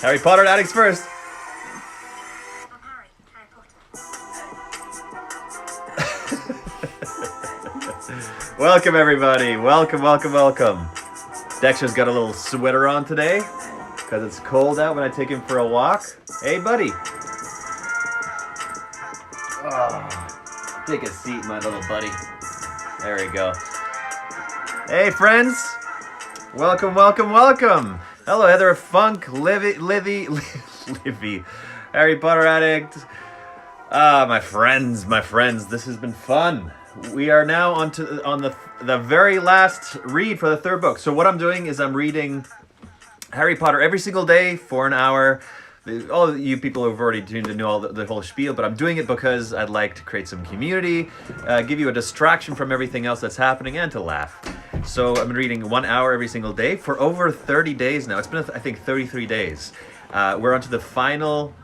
Harry Potter addicts first. I'm Harry Potter. Welcome, everybody. Welcome. Dexter's got a little sweater on today because it's cold out when I take him for a walk. Hey, buddy. Oh, take a seat, my little buddy. There we go. Hey, friends. Welcome. Hello, Heather Funk, Livy, Harry Potter addict. My friends. This has been fun. We are now on the very last read for the third book. So what I'm doing is I'm reading Harry Potter every single day for an hour. All of you people who've already tuned to know all the whole spiel, but I'm doing it because I'd like to create some community, give you a distraction from everything else that's happening, and to laugh. So I'm reading 1 hour every single day for over 30 days now. It's been, I think, 33 days. We're on to the final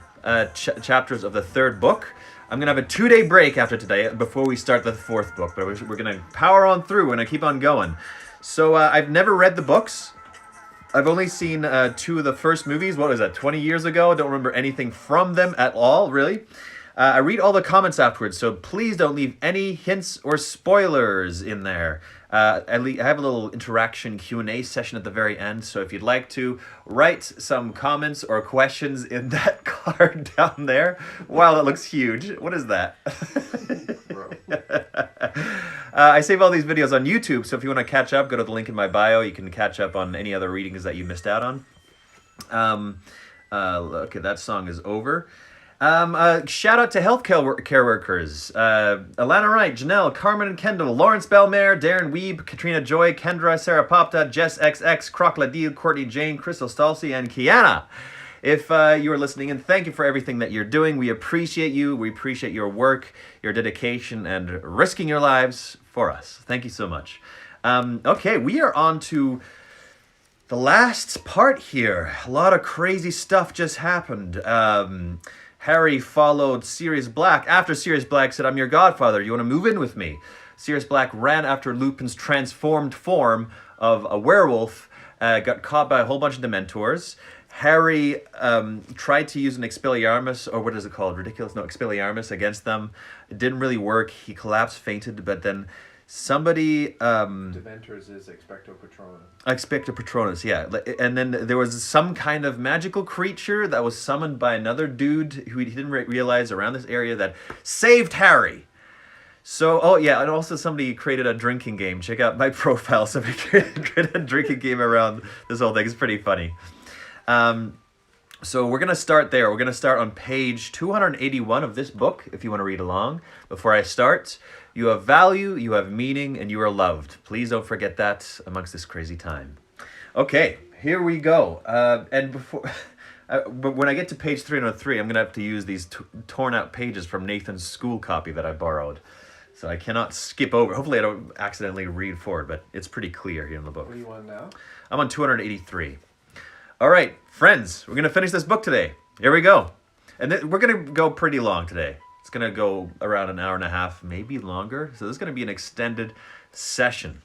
chapters of the third book. I'm going to have a 2-day break after today before we start the fourth book, but we're going to power on through. We're going to keep on going. So I've never read the books. I've only seen 2 of the first movies. What was that, 20 years ago? I don't remember anything from them at all, really. I read all the comments afterwards, so please don't leave any hints or spoilers in there. I have a little interaction Q&A session at the very end, so if you'd like to, write some comments or questions in that card down there. Wow, that looks huge. What is that? I save all these videos on YouTube, so if you want to catch up, go to the link in my bio. You can catch up on any other readings that you missed out on. Okay, that song is over. Shout out to healthcare workers. Alana Wright, Janelle, Carmen and Kendall, Lawrence Belmare, Darren Weeb, Katrina Joy, Kendra, Sarah Popta, Jess XX, Croc Ladil, Courtney Jane, Crystal Stalcy, and Kiana. If you are listening, and thank you for everything that you're doing. We appreciate you. We appreciate your work, your dedication, and risking your lives for us. Thank you so much. Okay, we are on to the last part here. A lot of crazy stuff just happened. Harry followed Sirius Black. After Sirius Black said, "I'm your godfather. You want to move in with me?" Sirius Black ran after Lupin's transformed form of a werewolf, got caught by a whole bunch of Dementors. Harry tried to use an Expelliarmus, or what is it called? Expelliarmus against them. It didn't really work. He collapsed, fainted, but then somebody... Dementors is Expecto Patronus. Expecto Patronus, yeah. And then there was some kind of magical creature that was summoned by another dude who he didn't realize around this area that saved Harry. So, oh yeah, and also somebody created a drinking game. Check out my profile. Somebody created a drinking game around this whole thing. It's pretty funny. So we're going to start there. We're going to start on page 281 of this book, if you want to read along. Before I start, you have value, you have meaning, and you are loved. Please don't forget that amongst this crazy time. Okay, here we go. And before, but when I get to page 303, I'm going to have to use these torn out pages from Nathan's school copy that I borrowed. So I cannot skip over. Hopefully I don't accidentally read forward, but it's pretty clear here in the book. What are you on now? I'm on 283. All right, friends, we're going to finish this book today. Here we go. And we're going to go pretty long today. It's going to go around an hour and a half, maybe longer. So this is going to be an extended session.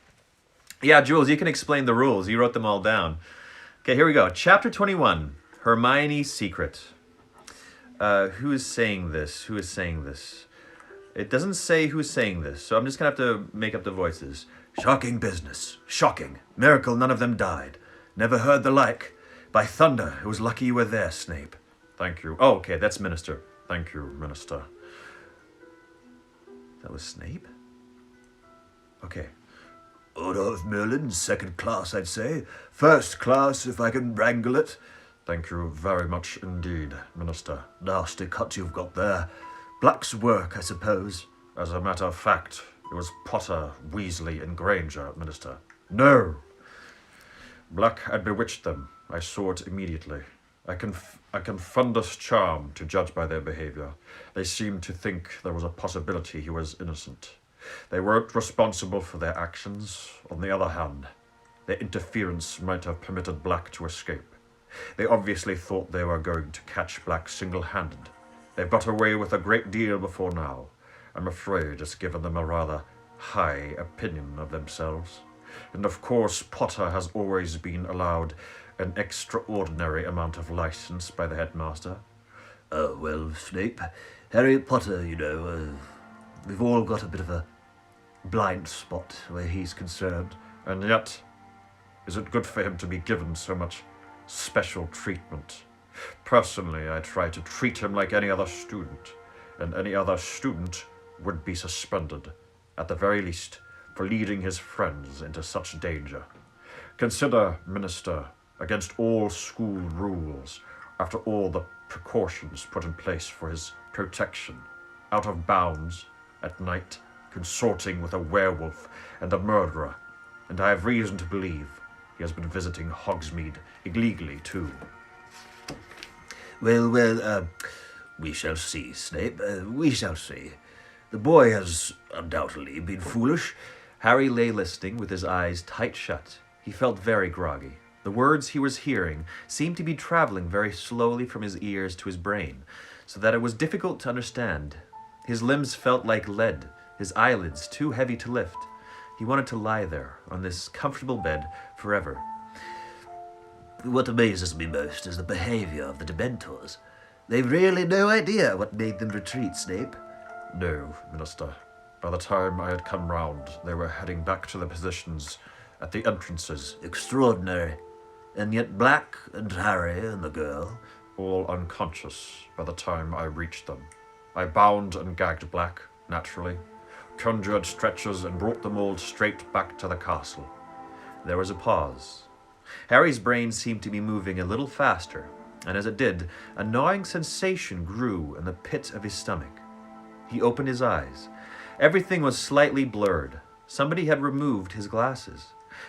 Yeah, Jules, you can explain the rules. You wrote them all down. Okay, here we go. Chapter 21, Hermione's Secret. Who is saying this? Who is saying this? It doesn't say who's saying this, so I'm just going to have to make up the voices. Shocking business. Shocking. Miracle none of them died. Never heard the like. By thunder, it was lucky you were there, Snape. Thank you. Oh, okay, that's Minister. Thank you, Minister. That was Snape? Okay. Order of Merlin, second class, I'd say. First class, if I can wrangle it. Thank you very much indeed, Minister. Nasty cut you've got there. Black's work, I suppose. As a matter of fact, it was Potter, Weasley, and Granger, Minister. No! Black had bewitched them. I saw it immediately. I can fundus charm to judge by their behavior. They seemed to think there was a possibility he was innocent. They weren't responsible for their actions. On the other hand, their interference might have permitted Black to escape. They obviously thought they were going to catch Black single-handed. They've got away with a great deal before now. I'm afraid it's given them a rather high opinion of themselves. And of course, Potter has always been allowed an extraordinary amount of license by the headmaster. Well, Snape, Harry Potter, we've all got a bit of a blind spot where he's concerned. And yet, is it good for him to be given so much special treatment? Personally, I try to treat him like any other student, and any other student would be suspended, at the very least, for leading his friends into such danger. Consider, Minister, against all school rules, after all the precautions put in place for his protection, out of bounds, at night, consorting with a werewolf and a murderer, and I have reason to believe he has been visiting Hogsmeade illegally too. Well, we shall see, Snape. We shall see. The boy has undoubtedly been foolish. Harry lay listening with his eyes tight shut. He felt very groggy. The words he was hearing seemed to be traveling very slowly from his ears to his brain, so that it was difficult to understand. His limbs felt like lead, his eyelids too heavy to lift. He wanted to lie there, on this comfortable bed, forever. What amazes me most is the behavior of the Dementors. They've really no idea what made them retreat, Snape. No, Minister. By the time I had come round, they were heading back to their positions at the entrances. Extraordinary. And yet Black and Harry and the girl... all unconscious by the time I reached them. I bound and gagged Black, naturally, conjured stretchers and brought them all straight back to the castle. There was a pause. Harry's brain seemed to be moving a little faster, and as it did, a gnawing sensation grew in the pit of his stomach. He opened his eyes. Everything was slightly blurred. Somebody had removed his glasses.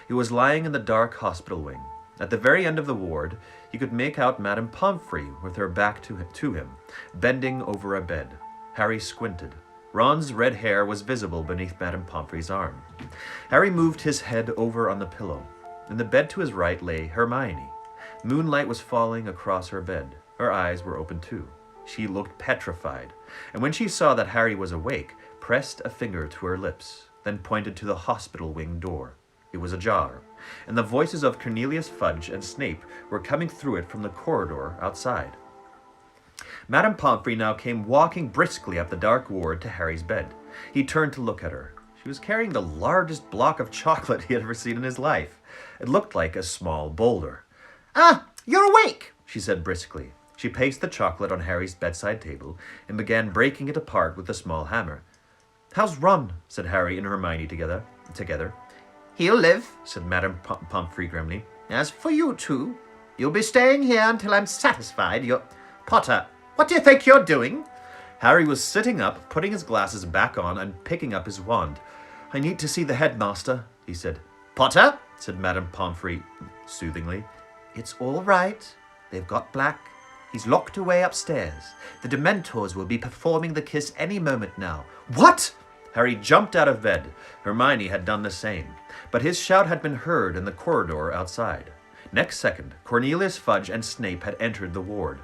He was lying in the dark hospital wing. At the very end of the ward, he could make out Madame Pomfrey with her back to him, bending over a bed. Harry squinted. Ron's red hair was visible beneath Madame Pomfrey's arm. Harry moved his head over on the pillow. In the bed to his right lay Hermione. Moonlight was falling across her bed. Her eyes were open too. She looked petrified, and when she saw that Harry was awake, pressed a finger to her lips, then pointed to the hospital wing door. It was ajar, and the voices of Cornelius Fudge and Snape were coming through it from the corridor outside. Madame Pomfrey now came walking briskly up the dark ward to Harry's bed. He turned to look at her. She was carrying the largest block of chocolate he had ever seen in his life. It looked like a small boulder. "Ah, you're awake," she said briskly. She placed the chocolate on Harry's bedside table and began breaking it apart with a small hammer. "How's Ron?" said Harry and Hermione together. "He'll live," said Madame Pomfrey grimly. "As for you two, you'll be staying here until I'm satisfied you're... Potter, what do you think you're doing?" Harry was sitting up, putting his glasses back on and picking up his wand. "I need to see the headmaster," he said. "Potter," said Madame Pomfrey soothingly. "It's all right. They've got Black. He's locked away upstairs. The Dementors will be performing the kiss any moment now." "What?" Harry jumped out of bed. Hermione had done the same, but his shout had been heard in the corridor outside. Next second, Cornelius Fudge and Snape had entered the ward.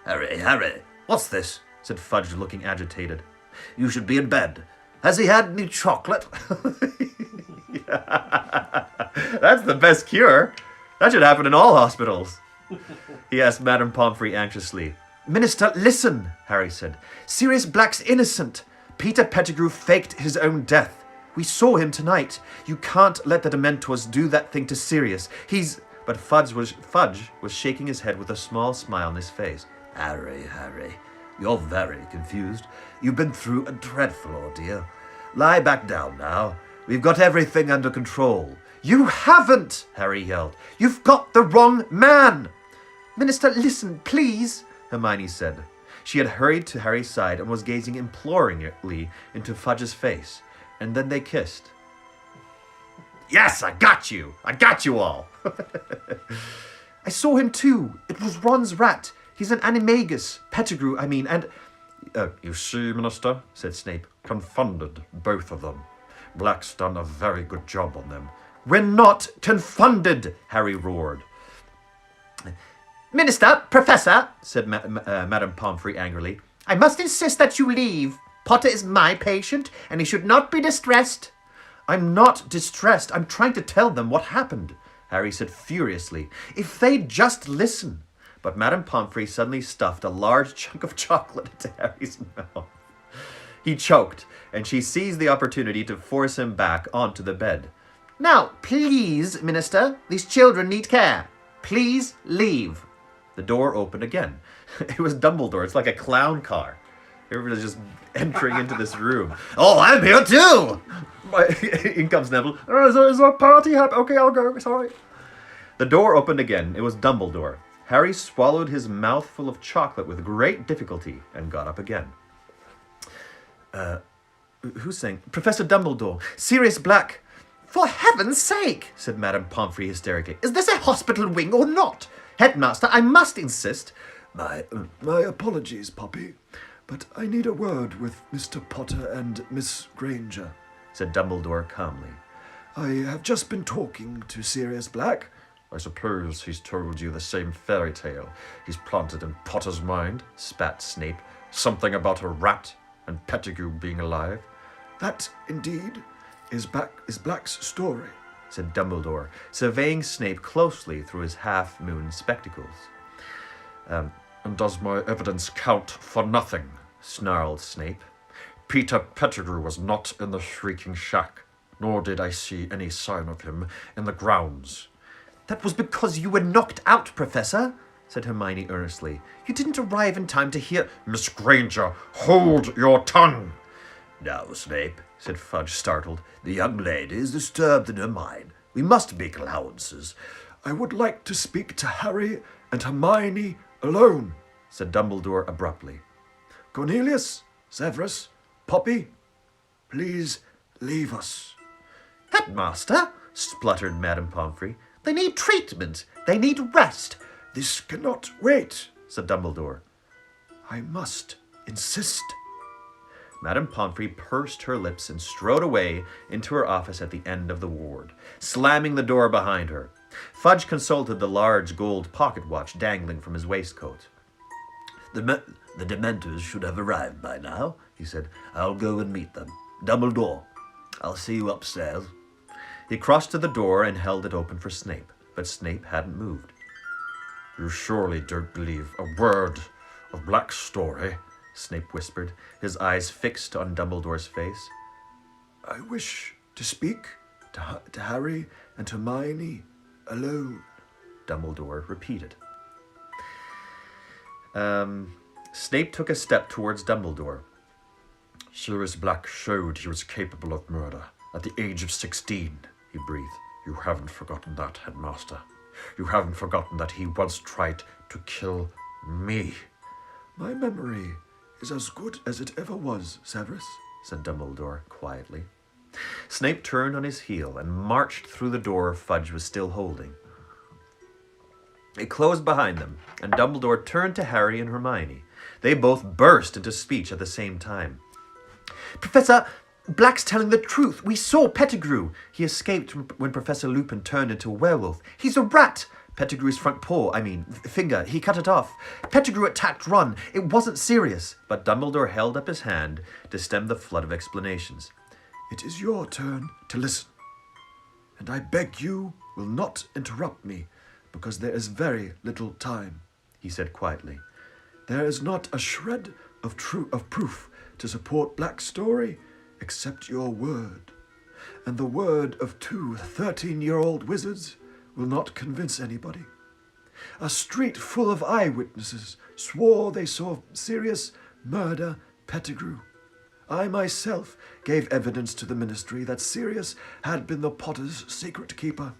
Harry, what's this?" said Fudge, looking agitated. "You should be in bed. Has he had any chocolate?" That's the best cure. That should happen in all hospitals. He asked Madame Pomfrey anxiously. "Minister, listen," Harry said. "Sirius Black's innocent. Peter Pettigrew faked his own death. We saw him tonight. You can't let the Dementors do that thing to Sirius. He's..." But Fudge was shaking his head with a small smile on his face. Harry, you're very confused. You've been through a dreadful ordeal. Lie back down now. We've got everything under control." "You haven't!" Harry yelled. "You've got the wrong man!" "Minister, listen, please," Hermione said. She had hurried to Harry's side and was gazing imploringly into Fudge's face. And then they kissed. "Yes, I got you! I got you all!" "I saw him too. It was Ron's rat. He's an animagus. Pettigrew, I mean, and..." You see, Minister, said Snape, confounded, both of them. Black's done a very good job on them. "We're not confounded!" Harry roared. "Minister, Professor," said Madame Pomfrey angrily, "I must insist that you leave. Potter is my patient, and he should not be distressed." I'm not distressed. I'm trying to tell them what happened, Harry said furiously. If they'd just listen. But Madame Pomfrey suddenly stuffed a large chunk of chocolate into Harry's mouth. He choked, and she seized the opportunity to force him back onto the bed. Now, please, Minister, these children need care. Please leave. The door opened again. It was Dumbledore. It's like a clown car. Everybody's just entering into this room. Oh, I'm here too! In comes Neville. Is there a party happening? Okay, I'll go. Sorry. The door opened again. It was Dumbledore. Harry swallowed his mouthful of chocolate with great difficulty and got up again. Who's saying? Professor Dumbledore. Sirius Black. For heaven's sake, said Madame Pomfrey hysterically. Is this a hospital wing or not? Headmaster, I must insist. My apologies, Poppy, but I need a word with Mr. Potter and Miss Granger, said Dumbledore calmly. I have just been talking to Sirius Black. I suppose he's told you the same fairy tale he's planted in Potter's mind, spat Snape. something about a rat and Pettigrew being alive. That, indeed, is Black's story, said Dumbledore, surveying Snape closely through his half-moon spectacles. And does my evidence count for nothing? Snarled Snape. Peter Pettigrew was not in the Shrieking Shack, nor did I see any sign of him in the grounds. That was because you were knocked out, Professor, said Hermione earnestly. You didn't arrive in time to hear— Miss Granger, hold your tongue! Now, Snape, said Fudge, startled, the young lady is disturbed in her mind. We must make allowances. I would like to speak to Harry and Hermione alone, said Dumbledore abruptly. Cornelius, Severus, Poppy, please leave us. Headmaster, spluttered Madame Pomfrey. They need treatment. They need rest. This cannot wait, said Dumbledore. I must insist. Madame Pomfrey pursed her lips and strode away into her office at the end of the ward, slamming the door behind her. Fudge consulted the large gold pocket watch dangling from his waistcoat. The Dementors should have arrived by now, he said. I'll go and meet them. Dumbledore, I'll see you upstairs. He crossed to the door and held it open for Snape, but Snape hadn't moved. You surely don't believe a word of Black's story, Snape whispered, his eyes fixed on Dumbledore's face. I wish to speak to Harry and Hermione alone, Dumbledore repeated. Snape took a step towards Dumbledore. Sirius Black showed he was capable of murder at the age of 16, he breathed. You haven't forgotten that, Headmaster. You haven't forgotten that he once tried to kill me. My memory is as good as it ever was, Severus, said Dumbledore quietly. Snape turned on his heel and marched through the door Fudge was still holding. It closed behind them, and Dumbledore turned to Harry and Hermione. They both burst into speech at the same time. Professor, Black's telling the truth. We saw Pettigrew. He escaped when Professor Lupin turned into a werewolf. He's a rat. Pettigrew's front finger, he cut it off. Pettigrew attacked Ron. It wasn't serious. But Dumbledore held up his hand to stem the flood of explanations. It is your turn to listen. And I beg you will not interrupt me, because there is very little time, he said quietly. There is not a shred of proof to support Black's story except your word. And the word of 2 13-year-old wizards will not convince anybody. A street full of eyewitnesses swore they saw Sirius murder Pettigrew. I myself gave evidence to the ministry that Sirius had been the Potter's secret keeper.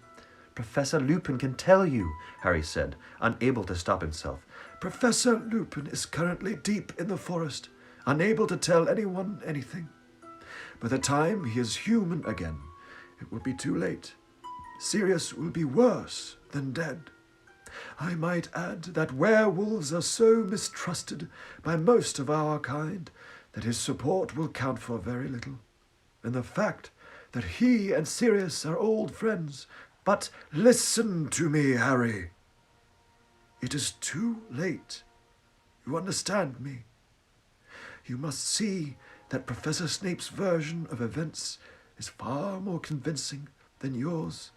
Professor Lupin can tell you, Harry said, unable to stop himself. Professor Lupin is currently deep in the forest, unable to tell anyone anything. By the time he is human again, it will be too late. Sirius will be worse than dead. I might add that werewolves are so mistrusted by most of our kind that his support will count for very little. And the fact that he and Sirius are old friends. But listen to me, Harry. It is too late. You understand me? You must see that Professor Snape's version of events is far more convincing than yours.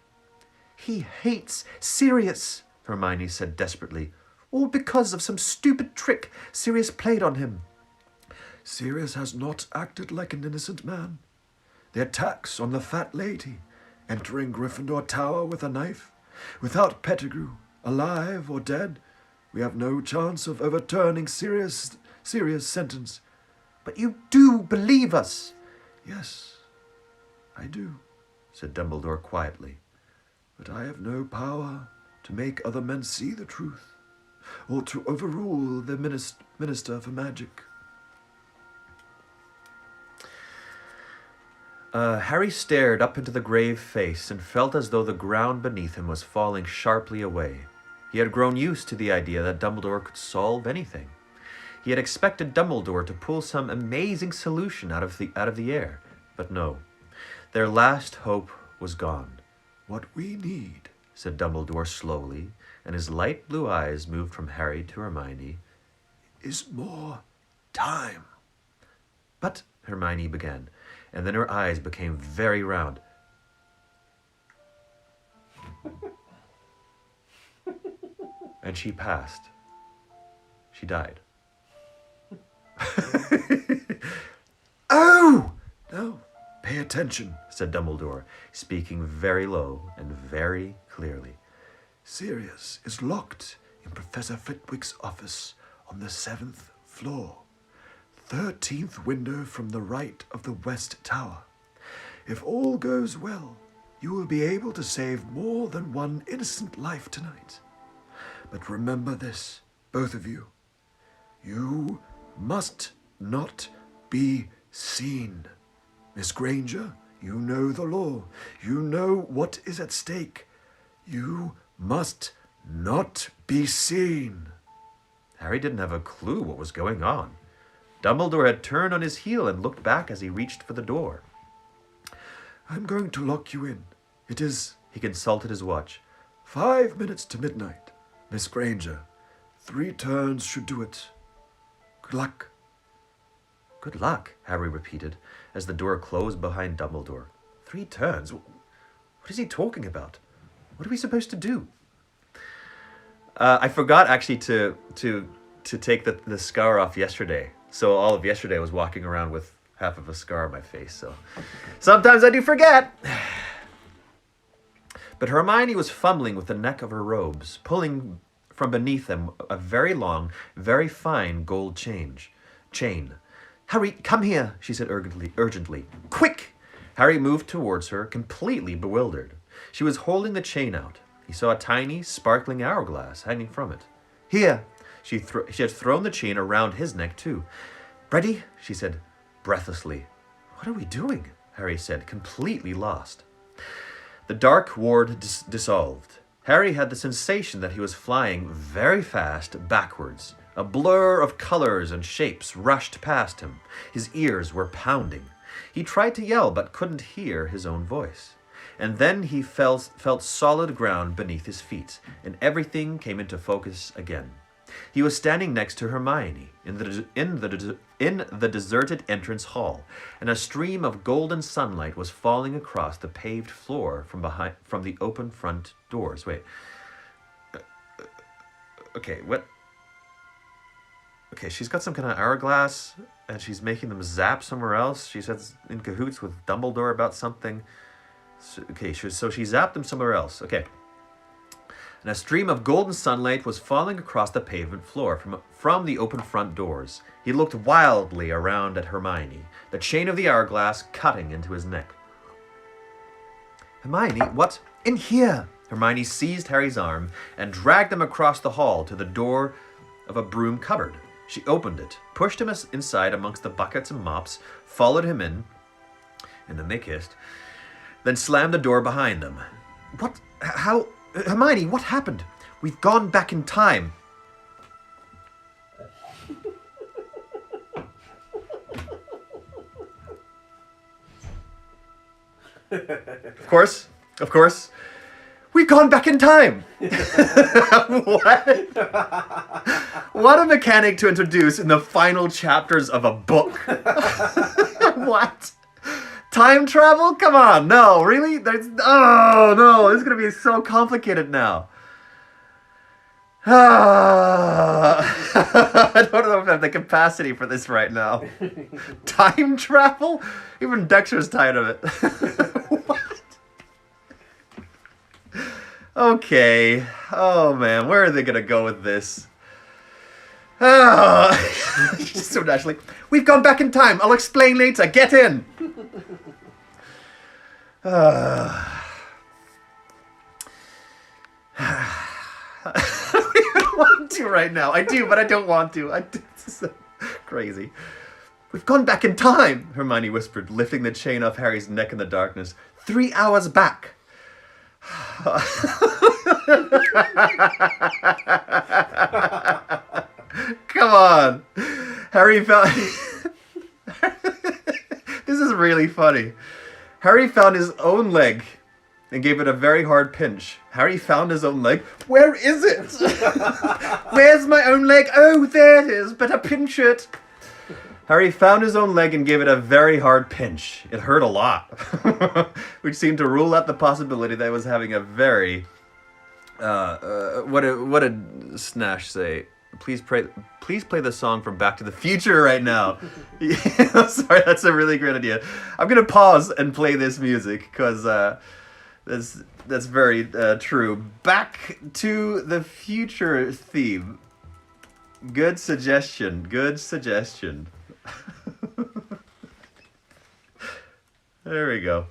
He hates Sirius, Hermione said desperately. All because of some stupid trick Sirius played on him. Sirius has not acted like an innocent man. The attacks on the fat lady, entering Gryffindor Tower with a knife, without Pettigrew, alive or dead, we have no chance of overturning Sirius' sentence. But you do believe us. Yes, I do, said Dumbledore quietly. But I have no power to make other men see the truth, or to overrule the Minister for Magic. Harry stared up into the grave face and felt as though the ground beneath him was falling sharply away. He had grown used to the idea that Dumbledore could solve anything. He had expected Dumbledore to pull some amazing solution out of the air, but no. Their last hope was gone. What we need, said Dumbledore slowly, and his light blue eyes moved from Harry to Hermione. is more time. But, Hermione began, and then her eyes became very round. And she passed. She died. Oh! No, pay attention, said Dumbledore, speaking very low and very clearly. Sirius is locked in Professor Flitwick's office on the 7th floor. 13th window from the right of the West Tower. If all goes well, you will be able to save more than one innocent life tonight. But remember this, both of you. You must not be seen. Miss Granger, you know the law. You know what is at stake. You must not be seen. Harry didn't have a clue what was going on. Dumbledore had turned on his heel and looked back as he reached for the door. I'm going to lock you in. It is... He consulted his watch. 5 minutes to midnight. Miss Granger, 3 turns should do it. Good luck. Good luck, Harry repeated, as the door closed behind Dumbledore. 3 turns? What is he talking about? What are we supposed to do? I forgot actually to take the scar off yesterday. So all of yesterday I was walking around with half of a scar on my face. So sometimes I do forget. But Hermione was fumbling with the neck of her robes, pulling from beneath them a very long, very fine gold chain. Harry, come here, she said urgently. Quick! Harry moved towards her, completely bewildered. She was holding the chain out. He saw a tiny, sparkling hourglass hanging from it. Here! She had thrown the chain around his neck, too. Ready? She said breathlessly. What are we doing? Harry said, completely lost. The dark ward dissolved. Harry had the sensation that he was flying very fast backwards. A blur of colors and shapes rushed past him. His ears were pounding. He tried to yell but couldn't hear his own voice. And then he felt solid ground beneath his feet, and everything came into focus again. He was standing next to Hermione in the deserted entrance hall, and a stream of golden sunlight was falling across the paved floor from the open front doors. Wait. Okay, what? Okay, she's got some kind of hourglass, and she's making them zap somewhere else. She says in cahoots with Dumbledore about something. So she zapped them somewhere else. Okay. And a stream of golden sunlight was falling across the pavement floor from the open front doors. He looked wildly around at Hermione, the chain of the hourglass cutting into his neck. Hermione, what? In here! Hermione seized Harry's arm and dragged him across the hall to the door of a broom cupboard. She opened it, pushed him inside amongst the buckets and mops, followed him in, and then they kissed, then slammed the door behind them. What? How? Hermione, what happened? We've gone back in time. Of course. We've gone back in time. What? What a mechanic to introduce in the final chapters of a book. What? Time travel? Come on, no, really? Oh no, this is gonna be so complicated now. I don't know if I have the capacity for this right now. Time travel? Even Dexter's tired of it. What? Okay. Oh man, where are they gonna go with this? Just so naturally. We've gone back in time. I'll explain later. Get in. I don't want to right now. I do, but I don't want to. This is so crazy. We've gone back in time, Hermione whispered, lifting the chain off Harry's neck in the darkness. 3 hours back. Come on. Harry found... This is really funny. Harry found his own leg and gave it a very hard pinch. Harry found his own leg. Where is it? Where's my own leg? Oh, there it is. Better pinch it. Harry found his own leg and gave it a very hard pinch. It hurt a lot, which seemed to rule out the possibility that it was having a very... what did Snash say? Please play the song from Back to the Future right now. Yeah, sorry, that's a really great idea. I'm gonna pause and play this music because that's very true. Back to the Future theme. Good suggestion. Good suggestion. There we go.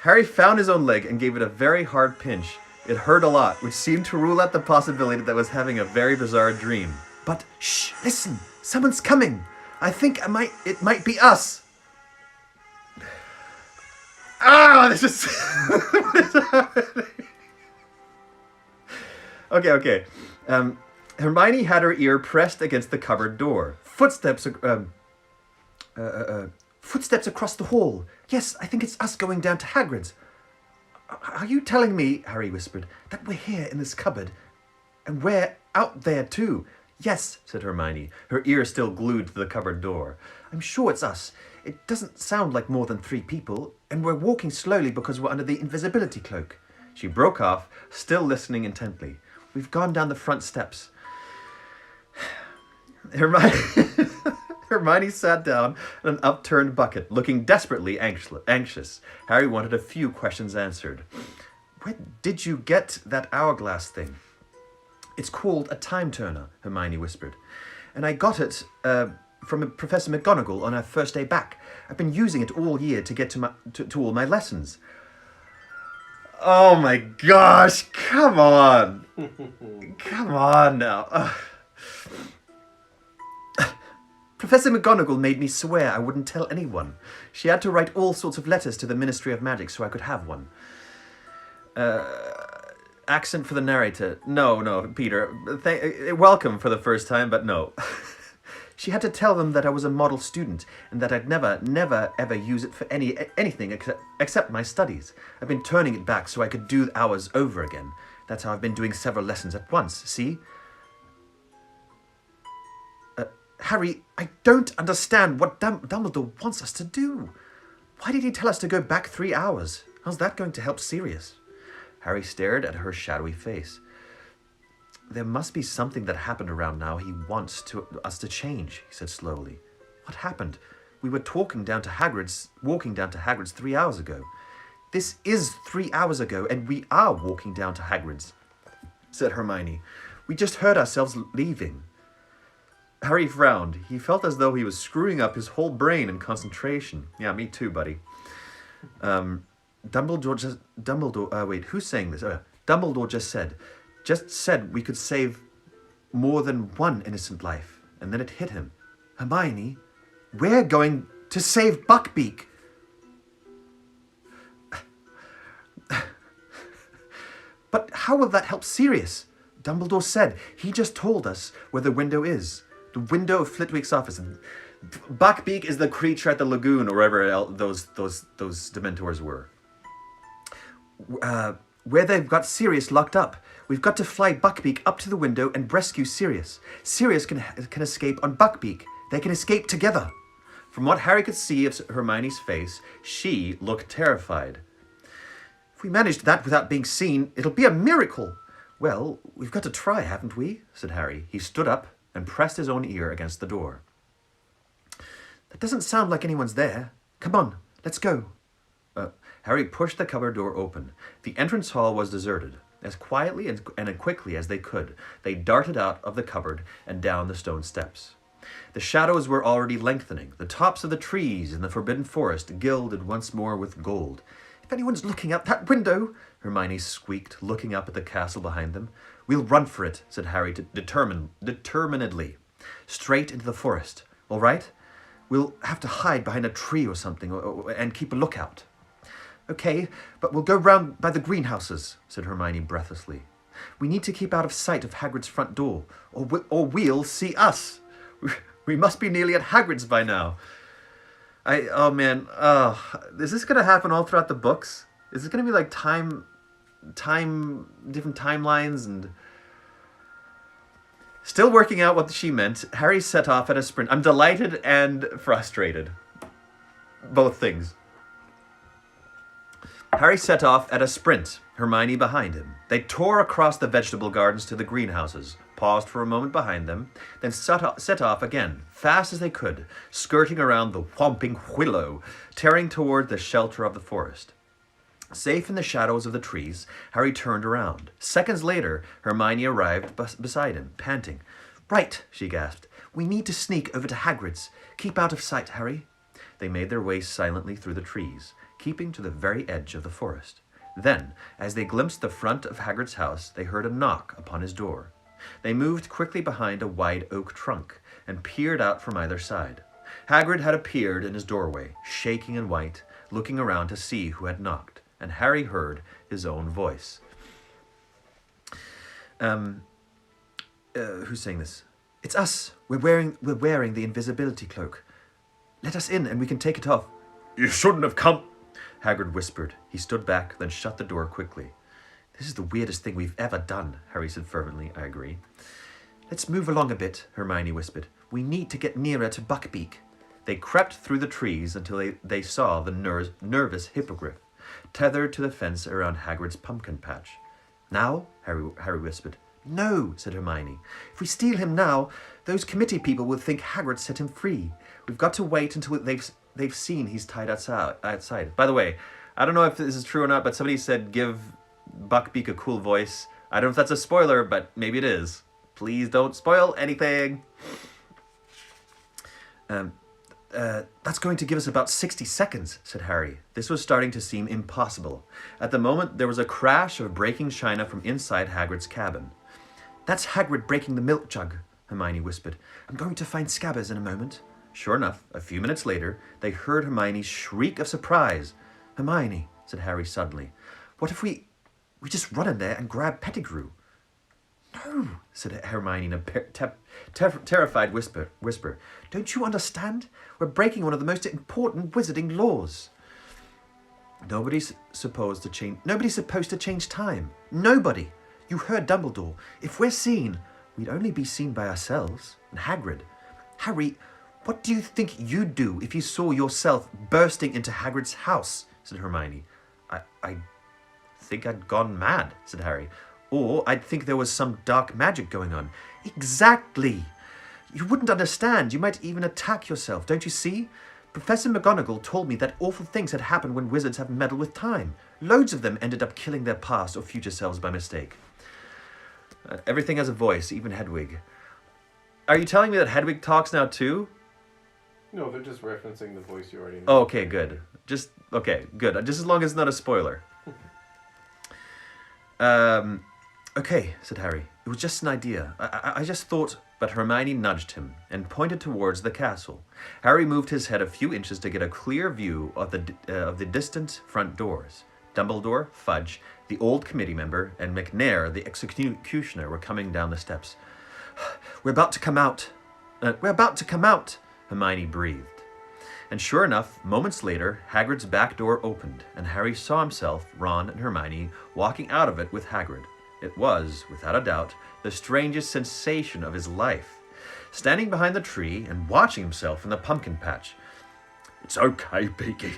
Harry found his own leg and gave it a very hard pinch. It hurt a lot, which seemed to rule out the possibility that I was having a very bizarre dream. But shh, listen, someone's coming. I think it might be us. This is what is happening? Okay. Hermione had her ear pressed against the cupboard door. Footsteps across the hall. Yes, I think it's us going down to Hagrid's. Are you telling me, Harry whispered, that we're here in this cupboard and we're out there too? Yes, said Hermione, her ear still glued to the cupboard door. I'm sure it's us. It doesn't sound like more than 3 people, and we're walking slowly because we're under the invisibility cloak. She broke off, still listening intently. We've gone down the front steps. Hermione sat down on an upturned bucket, looking desperately anxious. Harry wanted a few questions answered. Where did you get that hourglass thing? It's called a time turner, Hermione whispered. And I got it from Professor McGonagall on our first day back. I've been using it all year to get to all my lessons. Oh my gosh, come on. Come on now. Professor McGonagall made me swear I wouldn't tell anyone. She had to write all sorts of letters to the Ministry of Magic so I could have one. Accent for the narrator. No, Peter. Welcome for the first time, but no. She had to tell them that I was a model student and that I'd never, ever use it for anything except my studies. I've been turning it back so I could do hours over again. That's how I've been doing several lessons at once, see? Harry, I don't understand what Dumbledore wants us to do. Why did he tell us to go back 3 hours? How's that going to help Sirius? Harry stared at her shadowy face. There must be something that happened around now he wants us to change, he said slowly. What happened? We were walking down to Hagrid's 3 hours ago. This is 3 hours ago, and we are walking down to Hagrid's, said Hermione. We just heard ourselves leaving. Harry frowned. He felt as though he was screwing up his whole brain in concentration. Yeah, me too, buddy. Who's saying this? Dumbledore just said we could save more than one innocent life. And then it hit him. Hermione, we're going to save Buckbeak. But how will that help Sirius? Dumbledore said he just told us where the window is. The window of Flitwick's office. Buckbeak is the creature at the lagoon, or wherever those Dementors were. Where they've got Sirius locked up. We've got to fly Buckbeak up to the window and rescue Sirius. Sirius can escape on Buckbeak. They can escape together. From what Harry could see of Hermione's face, she looked terrified. If we managed that without being seen, it'll be a miracle. Well, we've got to try, haven't we? Said Harry. He stood up and pressed his own ear against the door. That doesn't sound like anyone's there. Come on, let's go. Harry pushed the cupboard door open. The entrance hall was deserted. As quietly and quickly as they could, they darted out of the cupboard and down the stone steps. The shadows were already lengthening. The tops of the trees in the Forbidden Forest gilded once more with gold. If anyone's looking out that window, Hermione squeaked, looking up at the castle behind them. We'll run for it, said Harry determinedly. Straight into the forest. All right? We'll have to hide behind a tree or something and keep a lookout. Okay, but we'll go round by the greenhouses, said Hermione breathlessly. We need to keep out of sight of Hagrid's front door, or we'll see us. We must be nearly at Hagrid's by now. Oh man, is this going to happen all throughout the books? Is it going to be like different timelines and... Still working out what she meant, Harry set off at a sprint. I'm delighted and frustrated. Both things. Harry set off at a sprint, Hermione behind him. They tore across the vegetable gardens to the greenhouses, paused for a moment behind them, then set off again, fast as they could, skirting around the whomping willow, tearing toward the shelter of the forest. Safe in the shadows of the trees, Harry turned around. Seconds later, Hermione arrived beside him, panting. Right, she gasped. We need to sneak over to Hagrid's. Keep out of sight, Harry. They made their way silently through the trees, keeping to the very edge of the forest. Then, as they glimpsed the front of Hagrid's house, they heard a knock upon his door. They moved quickly behind a wide oak trunk and peered out from either side. Hagrid had appeared in his doorway, shaking and white, looking around to see who had knocked, and Harry heard his own voice. Who's saying this? It's us. We're wearing the invisibility cloak. Let us in and we can take it off. You shouldn't have come. Hagrid whispered. He stood back, then shut the door quickly. This is the weirdest thing we've ever done, Harry said fervently. I agree. Let's move along a bit, Hermione whispered. We need to get nearer to Buckbeak. They crept through the trees until they saw the nervous hippogriff, tethered to the fence around Hagrid's pumpkin patch. Now? Harry whispered. No, said Hermione. If we steal him now, those committee people will think Hagrid set him free. We've got to wait until they've seen he's tied outside. By the way, I don't know if this is true or not, but somebody said give Buckbeak a cool voice. I don't know if that's a spoiler, but maybe it is. Please don't spoil anything. That's going to give us about 60 seconds, said Harry. This was starting to seem impossible. At the moment, there was a crash of breaking china from inside Hagrid's cabin. That's Hagrid breaking the milk jug, Hermione whispered. I'm going to find Scabbers in a moment. Sure enough, a few minutes later, they heard Hermione's shriek of surprise. Hermione, said Harry suddenly, what if we just run in there and grab Pettigrew? No, said Hermione in a terrified whisper. Don't you understand? We're breaking one of the most important wizarding laws. Nobody's supposed to change time. Nobody. You heard Dumbledore. If we're seen, we'd only be seen by ourselves and Hagrid. Harry, what do you think you'd do if you saw yourself bursting into Hagrid's house? Said Hermione. I think I'd gone mad, said Harry. Or I'd think there was some dark magic going on. Exactly. You wouldn't understand. You might even attack yourself, don't you see? Professor McGonagall told me that awful things had happened when wizards have meddled with time. Loads of them ended up killing their past or future selves by mistake. Everything has a voice, even Hedwig. Are you telling me that Hedwig talks now too? No, they're just referencing the voice you already know. Oh, okay, good. Just as long as it's not a spoiler. Okay, said Harry. It was just an idea. I just thought... But Hermione nudged him and pointed towards the castle. Harry moved his head a few inches to get a clear view of the distant front doors. Dumbledore, Fudge, the old committee member, and McNair, the executioner, were coming down the steps. We're about to come out, Hermione breathed. And sure enough, moments later, Hagrid's back door opened, and Harry saw himself, Ron, and Hermione walking out of it with Hagrid. It was, without a doubt, the strangest sensation of his life. Standing behind the tree and watching himself in the pumpkin patch, It's okay, Beaky.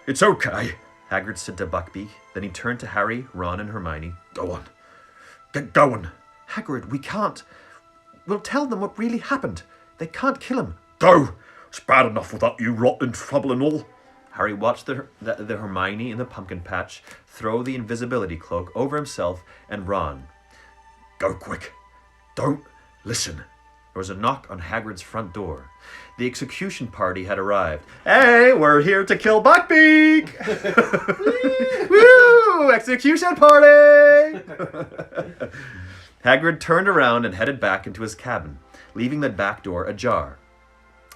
It's okay, Hagrid said to Buckbeak. Then he turned to Harry, Ron, and Hermione. Go on. Get going. Hagrid, we can't. We'll tell them what really happened. They can't kill him. Go! It's bad enough without you lot in trouble and all. Harry watched the Hermione in the pumpkin patch throw the invisibility cloak over himself and Ron. Go quick. Don't listen. There was a knock on Hagrid's front door. The execution party had arrived. Hey, we're here to kill Buckbeak! Woo! Execution party! Hagrid turned around and headed back into his cabin, leaving the back door ajar.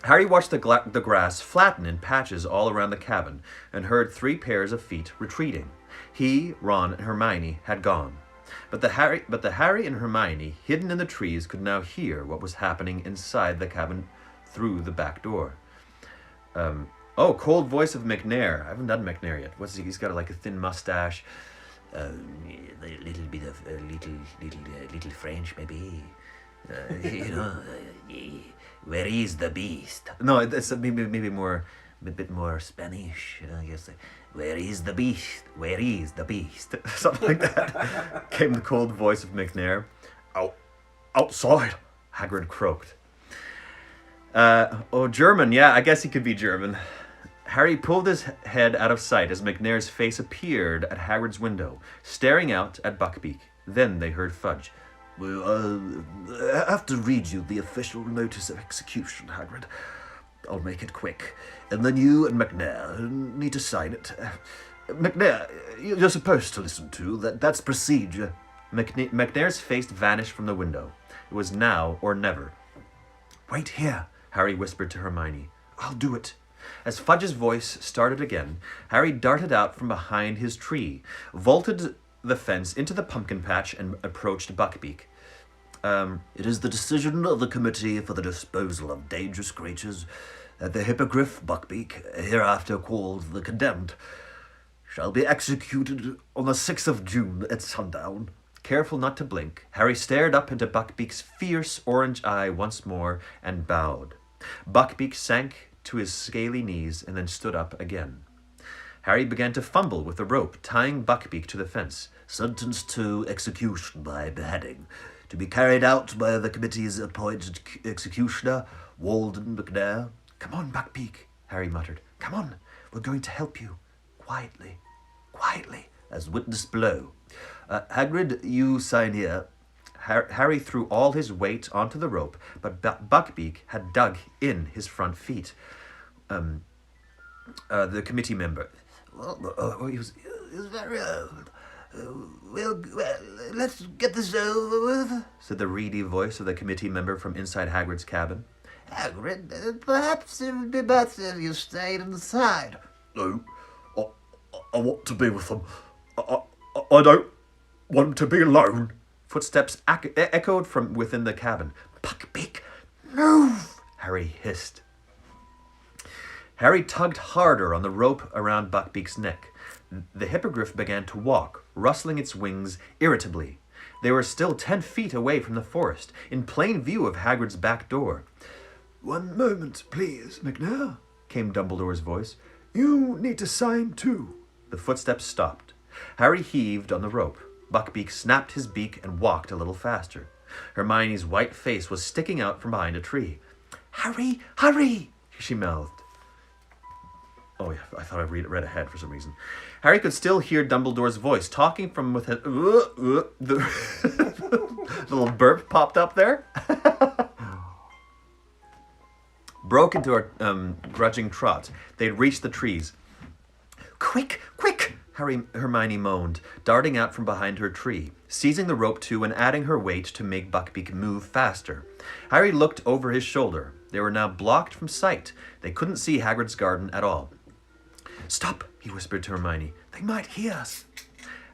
Harry watched the grass flatten in patches all around the cabin and heard 3 pairs of feet retreating. He, Ron, and Hermione had gone. But the Harry and Hermione, hidden in the trees, could now hear what was happening inside the cabin through the back door. Cold voice of McNair. I haven't done McNair yet. What's he? He's got like a thin mustache. A little bit of little French, maybe. Where is the beast? No, it's maybe more, A bit more Spanish, I guess. where is the beast? Where is the beast? Something like that. Came the cold voice of McNair. Outside. Hagrid croaked. German. Yeah, I guess he could be German. Harry pulled his head out of sight as McNair's face appeared at Hagrid's window, staring out at Buckbeak. Then they heard Fudge. Well, I have to read you the official notice of execution, Hagrid. I'll make it quick. And then you and McNair need to sign it. McNair, you're supposed to listen to. That's procedure. McNair's face vanished from the window. It was now or never. Wait here, Harry whispered to Hermione. I'll do it. As Fudge's voice started again, Harry darted out from behind his tree, vaulted the fence into the pumpkin patch, and approached Buckbeak. It is the decision of the Committee for the Disposal of Dangerous Creatures that the Hippogriff Buckbeak, hereafter called the Condemned, shall be executed on the 6th of June at sundown. Careful not to blink, Harry stared up into Buckbeak's fierce orange eye once more and bowed. Buckbeak sank to his scaly knees and then stood up again. Harry began to fumble with the rope, tying Buckbeak to the fence. Sentenced to execution by beheading, to be carried out by the committee's appointed executioner, Walden McNair. Come on, Buckbeak, Harry muttered. Come on, we're going to help you. Quietly, quietly, as witness below. Hagrid, you sign here. Harry threw all his weight onto the rope, but Buckbeak had dug in his front feet. The committee member. He was very old. Well, let's get this over with, said the reedy voice of the committee member from inside Hagrid's cabin. Hagrid, perhaps it would be better if you stayed inside. No, I want to be with them. I don't want to be alone. Footsteps echoed from within the cabin. Buckbeak, move! Harry hissed. Harry tugged harder on the rope around Buckbeak's neck. The hippogriff began to walk, rustling its wings irritably. They were still 10 feet away from the forest, in plain view of Hagrid's back door. One moment, please, McNair, came Dumbledore's voice. You need to sign too. The footsteps stopped. Harry heaved on the rope. Buckbeak snapped his beak and walked a little faster. Hermione's white face was sticking out from behind a tree. Harry, hurry, she mouthed. Oh, yeah, I thought I read ahead for some reason. Harry could still hear Dumbledore's voice talking from within. The little burp popped up there. Broke into a grudging trot. They'd reached the trees. Quick, quick! Hermione moaned, darting out from behind her tree, seizing the rope too and adding her weight to make Buckbeak move faster. Harry looked over his shoulder. They were now blocked from sight. They couldn't see Hagrid's garden at all. Stop, he whispered to Hermione. They might hear us.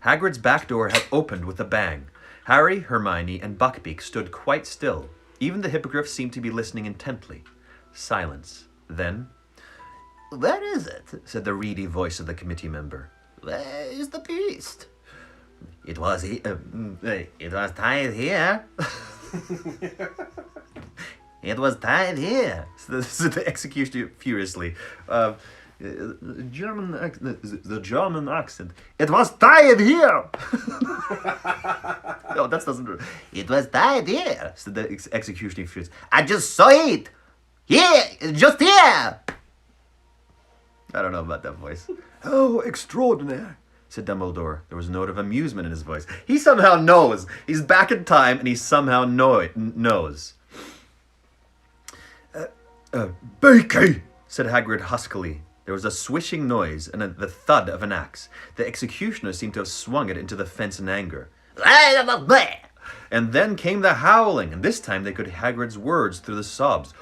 Hagrid's back door had opened with a bang. Harry, Hermione, and Buckbeak stood quite still. Even the hippogriff seemed to be listening intently. Silence. Then, Where is it? said the reedy voice of the committee member. Where is the beast? It was tied here. It was tied here. So this is the executioner furiously. The German accent. It was tied here. No, that doesn't. It was tied here. So the executioner furiously. I just saw it. Here, just here. I don't know about that voice. How extraordinary, Said Dumbledore. There was a note of amusement in his voice. He somehow knows. He's back in time, and he somehow knows. Beaky! Said Hagrid huskily. There was a swishing noise and the thud of an axe. The executioner seemed to have swung it into the fence in anger. And then came the howling, and this time they could hear Hagrid's words through the sobs.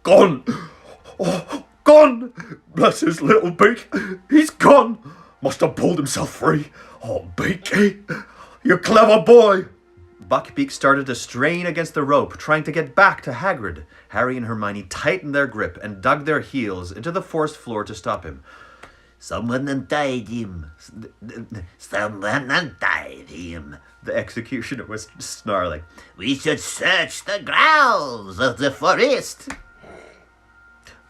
Gone! Oh, gone! Bless his little beak! He's gone! Must have pulled himself free. Oh, Beaky! You clever boy! Buckbeak started to strain against the rope, trying to get back to Hagrid. Harry and Hermione tightened their grip and dug their heels into the forest floor to stop him. Someone untied him. Someone untied him. The executioner was snarling. We should search the grounds of the forest.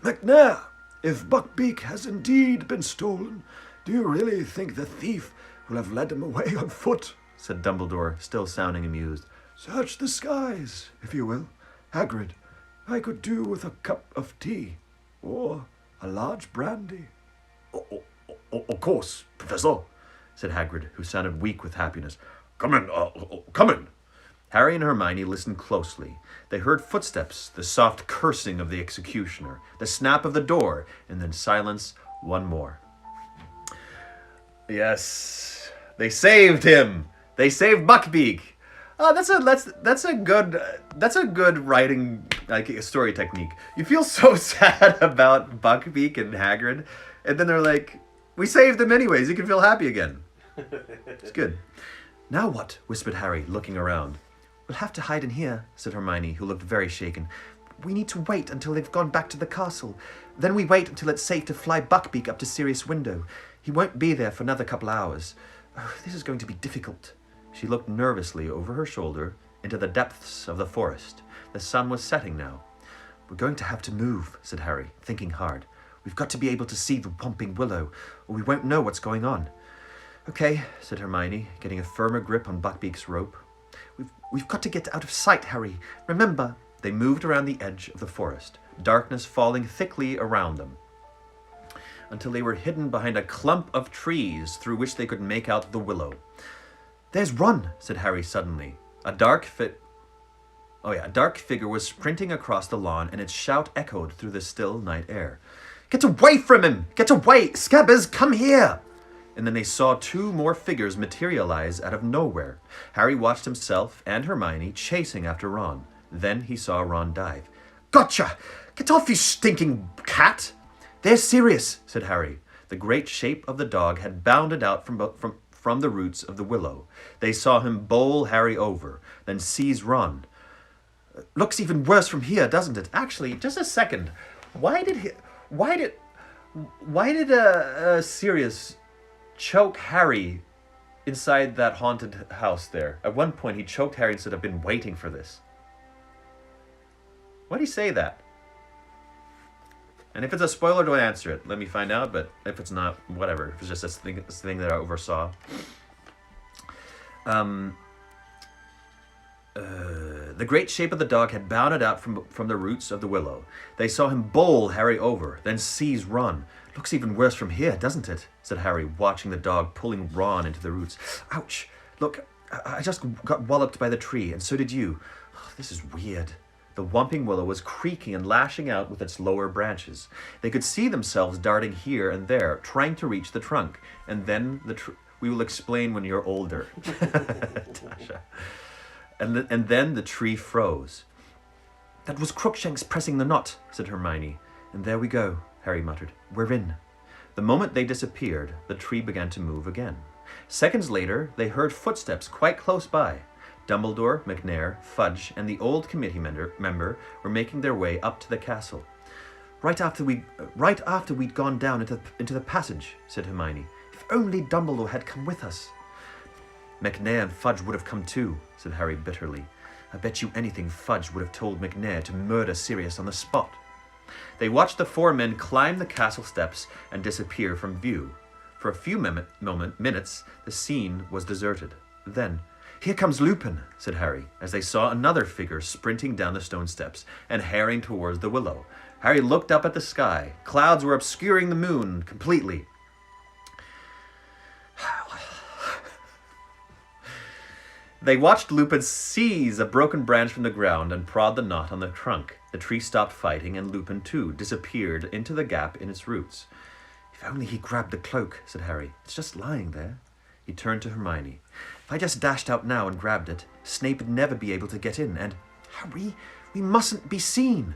McNair, if Buckbeak has indeed been stolen, do you really think the thief will have led him away on foot? Said Dumbledore, still sounding amused. Search the skies, if you will. Hagrid, I could do with a cup of tea, or a large brandy. Of course, Professor, said Hagrid, who sounded weak with happiness. Come in, come in. Harry and Hermione listened closely. They heard footsteps, the soft cursing of the executioner, the snap of the door, and then silence one more. Yes, they saved him. They saved Buckbeak. Oh, that's a good writing, like, a story technique. You feel so sad about Buckbeak and Hagrid, and then they're like, "We saved them anyways. You can feel happy again." It's good. Now what? Whispered Harry, looking around. We'll have to hide in here, said Hermione, who looked very shaken. We need to wait until they've gone back to the castle. Then we wait until it's safe to fly Buckbeak up to Sirius Window. He won't be there for another couple hours. Oh, this is going to be difficult. She looked nervously over her shoulder into the depths of the forest. The sun was setting now. We're going to have to move, said Harry, thinking hard. We've got to be able to see the Whomping Willow, or we won't know what's going on. Okay, said Hermione, getting a firmer grip on Buckbeak's rope. We've got to get out of sight, Harry. Remember. They moved around the edge of the forest, darkness falling thickly around them, until they were hidden behind a clump of trees through which they could make out the willow. There's Ron, said Harry suddenly. A dark figure was sprinting across the lawn, and its shout echoed through the still night air. Get away from him! Get away! Scabbers, come here! And then they saw two more figures materialize out of nowhere. Harry watched himself and Hermione chasing after Ron. Then he saw Ron dive. Gotcha! Get off, you stinking cat! They're serious, said Harry. The great shape of the dog had bounded out from the roots of the willow. They saw him bowl Harry over, then seize Ron. Looks even worse from here, doesn't it? Actually, just a second. Why did Sirius choke Harry inside that haunted house there? At one point, he choked Harry and said, I've been waiting for this. Why did he say that? And if it's a spoiler, don't answer it. Let me find out, but if it's not, whatever. If it's just this thing that I oversaw. The great shape of the dog had bounded out from the roots of the willow. They saw him bowl Harry over, then seize Ron. Looks even worse from here, doesn't it? Said Harry, watching the dog pulling Ron into the roots. Ouch! Look, I just got walloped by the tree, and so did you. Oh, this is weird. The Whomping Willow was creaking and lashing out with its lower branches. They could see themselves darting here and there, trying to reach the trunk. And then we will explain when you're older. Tasha. And then the tree froze. That was Crookshanks pressing the knot, said Hermione. And there we go, Harry muttered. We're in. The moment they disappeared, the tree began to move again. Seconds later, they heard footsteps quite close by. Dumbledore, McNair, Fudge, and the old committee member were making their way up to the castle. Right after we'd gone down into the passage, said Hermione. If only Dumbledore had come with us. McNair and Fudge would have come too, said Harry bitterly. I bet you anything Fudge would have told McNair to murder Sirius on the spot. They watched the four men climb the castle steps and disappear from view. For a few minutes, the scene was deserted. Then, "Here comes Lupin," said Harry, as they saw another figure sprinting down the stone steps and hurrying towards the willow. Harry looked up at the sky. Clouds were obscuring the moon completely. They watched Lupin seize a broken branch from the ground and prod the knot on the trunk. The tree stopped fighting, and Lupin, too, disappeared into the gap in its roots. "If only he grabbed the cloak," said Harry. "It's just lying there." He turned to Hermione. "If I just dashed out now and grabbed it, Snape would never be able to get in, and... Harry, we mustn't be seen."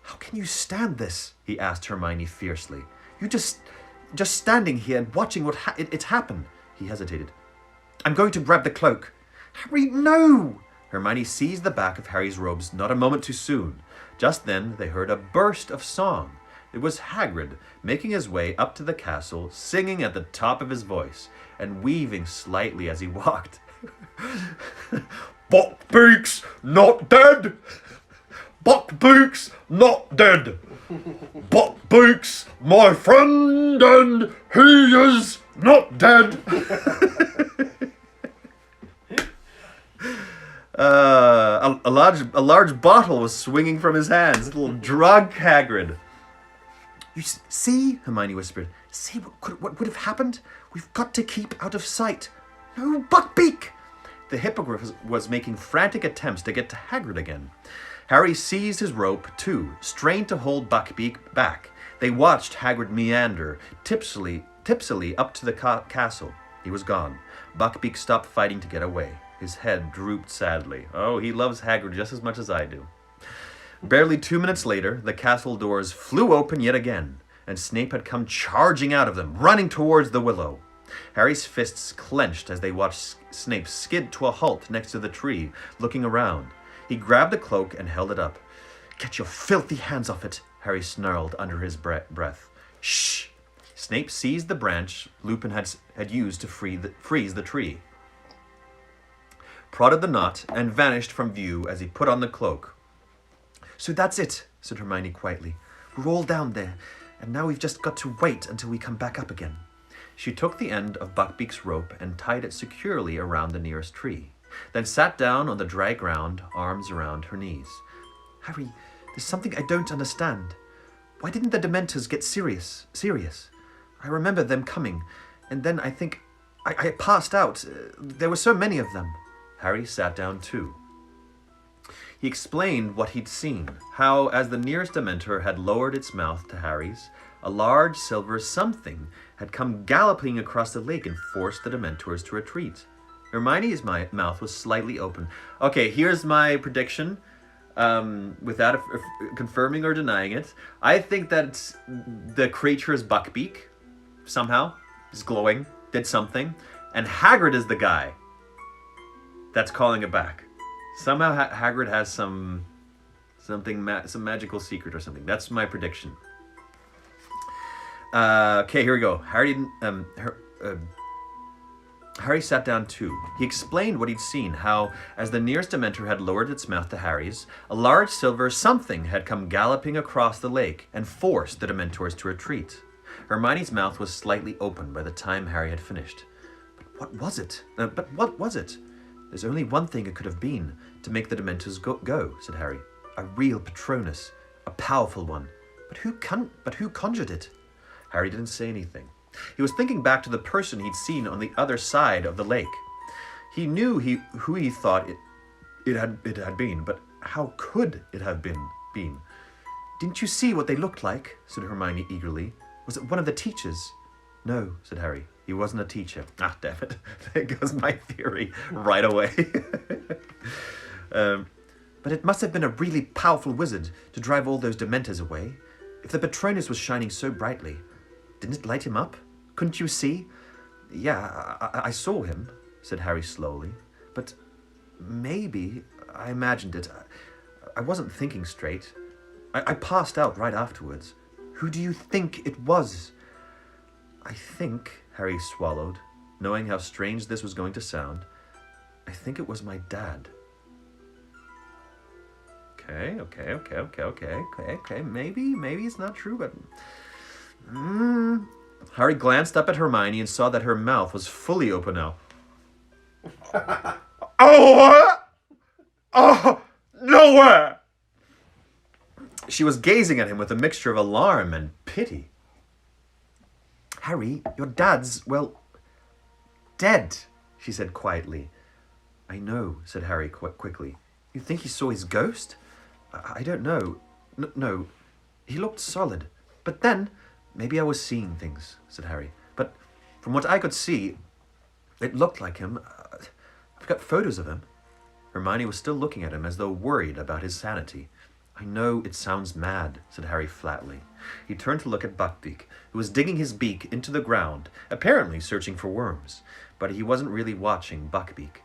"How can you stand this?" he asked Hermione fiercely. "You just standing here and watching it's happen." He hesitated. "I'm going to grab the cloak." "Harry, no!" Hermione seized the back of Harry's robes not a moment too soon. Just then they heard a burst of song. It was Hagrid, making his way up to the castle, singing at the top of his voice, and weaving slightly as he walked. "Buckbeak's not dead! Buckbeak's not dead! Buckbeak's my friend, and he is not dead!" A large bottle was swinging from his hands. A little drug Hagrid. "You see," Hermione whispered. "See what would have happened? We've got to keep out of sight." "No, Buckbeak!" The hippogriff was making frantic attempts to get to Hagrid again. Harry seized his rope, too, strained to hold Buckbeak back. They watched Hagrid meander tipsily up to the castle. He was gone. Buckbeak stopped fighting to get away. His head drooped sadly. Oh, he loves Hagrid just as much as I do. Barely 2 minutes later, the castle doors flew open yet again, and Snape had come charging out of them, running towards the willow. Harry's fists clenched as they watched Snape skid to a halt next to the tree, looking around. He grabbed the cloak and held it up. "Get your filthy hands off it," Harry snarled under his breath. "Shh!" Snape seized the branch Lupin had used to freeze the tree, prodded the knot, and vanished from view as he put on the cloak. "So that's it," said Hermione quietly. "We're all down there, and now we've just got to wait until we come back up again." She took the end of Buckbeak's rope and tied it securely around the nearest tree, then sat down on the dry ground, arms around her knees. "Harry, there's something I don't understand. Why didn't the Dementors get Sirius? I remember them coming, and then I think I passed out. There were so many of them." Harry sat down too. He explained what he'd seen, how, as the nearest Dementor had lowered its mouth to Harry's, a large silver something had come galloping across the lake and forced the Dementors to retreat. Hermione's mouth was slightly open. Okay, here's my prediction, without confirming or denying it. I think that the creature is Buckbeak, somehow. Is glowing, did something, and Hagrid is the guy that's calling it back. Somehow Hagrid has some magical secret or something. That's my prediction. Okay, here we go. Harry sat down too. He explained what he'd seen, how, as the nearest Dementor had lowered its mouth to Harry's, a large silver something had come galloping across the lake and forced the Dementors to retreat. Hermione's mouth was slightly open by the time Harry had finished. What was it? There's only one thing it could have been to make the Dementors go, said Harry. A real Patronus, a powerful one. But who conjured it? Harry didn't say anything. He was thinking back to the person he'd seen on the other side of the lake. He knew who he thought it had been, but how could it have been? Didn't you see what they looked like? Said Hermione eagerly. Was it one of the teachers? No, said Harry. He wasn't a teacher. Ah, damn it. There goes my theory right away. But it must have been a really powerful wizard to drive all those Dementors away. If the Patronus was shining so brightly, didn't it light him up? Couldn't you see? Yeah, I saw him, said Harry slowly. But maybe I imagined it. I wasn't thinking straight. I passed out right afterwards. Who do you think it was? I think, Harry swallowed, knowing how strange this was going to sound, I think it was my dad. Okay. Maybe it's not true, but... Harry glanced up at Hermione and saw that her mouth was fully open now. Oh! Oh! Nowhere! She was gazing at him with a mixture of alarm and pity. Harry, your dad's, well, dead, she said quietly. I know, said Harry quickly. You think he saw his ghost? I don't know. No, he looked solid. But then, maybe I was seeing things, said Harry. But from what I could see, it looked like him. I've got photos of him. Hermione was still looking at him as though worried about his sanity. I know it sounds mad, said Harry flatly. He turned to look at Buckbeak, who was digging his beak into the ground, apparently searching for worms. But he wasn't really watching Buckbeak.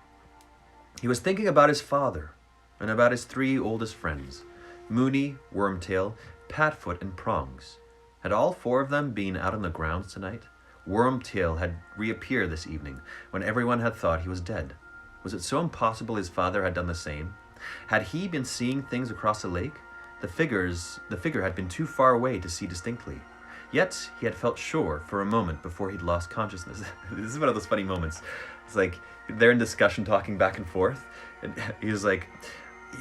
He was thinking about his father and about his 3 oldest friends, Moony, Wormtail, Patfoot, and Prongs. Had all 4 of them been out on the grounds tonight? Wormtail had reappeared this evening when everyone had thought he was dead. Was it so impossible his father had done the same? Had he been seeing things across the lake? The figure had been too far away to see distinctly. Yet he had felt sure for a moment before he'd lost consciousness. This is one of those funny moments. It's like they're in discussion talking back and forth, and he was like,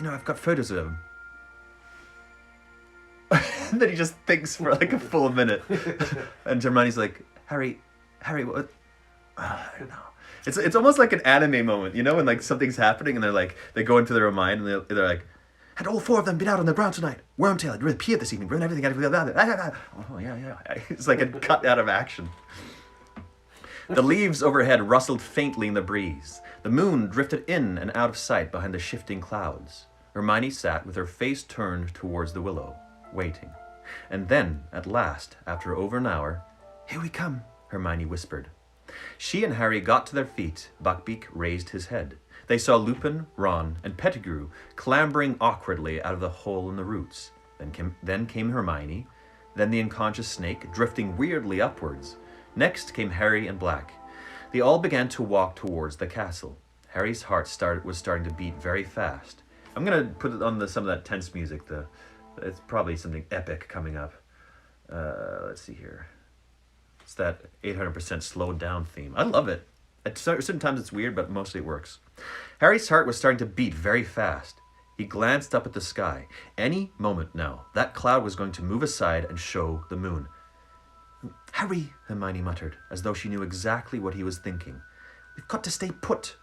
I've got photos of him. And then he just thinks for like a full minute. And Hermione's like, Harry, what? I don't know. It's almost like an anime moment, when like something's happening and they go into their own mind and they're like, had all 4 of them been out on the ground tonight? Wormtail had reappeared this evening, ruined everything. Oh, yeah. It's like a cut out of action. The leaves overhead rustled faintly in the breeze. The moon drifted in and out of sight behind the shifting clouds. Hermione sat with her face turned towards the willow, waiting. And then, at last, after over an hour, "Here we come," Hermione whispered. She and Harry got to their feet. Buckbeak raised his head. They saw Lupin, Ron, and Pettigrew clambering awkwardly out of the hole in the roots. Then came Hermione, then the unconscious snake, drifting weirdly upwards. Next came Harry and Black. They all began to walk towards the castle. Harry's heart was starting to beat very fast. I'm going to put it on some of that tense music. It's probably something epic coming up. Let's see here. It's that 800% slowed down theme. I love it. At certain times it's weird, but mostly it works. Harry's heart was starting to beat very fast. He glanced up at the sky. Any moment now, that cloud was going to move aside and show the moon. "Harry," Hermione muttered, as though she knew exactly what he was thinking. "We've got to stay put.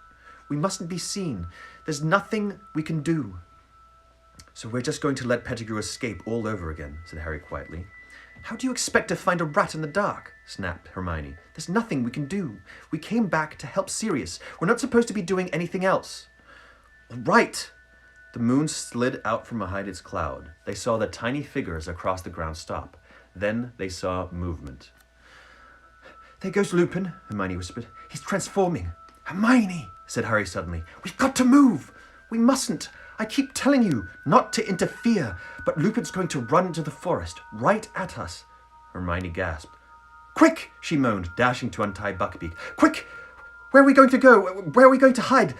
We mustn't be seen. There's nothing we can do." "So we're just going to let Pettigrew escape all over again," said Harry quietly. "How do you expect to find a rat in the dark?" snapped Hermione. "There's nothing we can do. We came back to help Sirius. We're not supposed to be doing anything else." "All right." The moon slid out from behind its cloud. They saw the tiny figures across the ground stop. Then they saw movement. "There goes Lupin," Hermione whispered. "He's transforming." "Hermione," said Harry suddenly. "We've got to move. We mustn't. I keep telling you not to interfere, but Lupin's going to run into the forest, right at us." Hermione gasped. "Quick," she moaned, dashing to untie Buckbeak. "Quick! Where are we going to go? Where are we going to hide?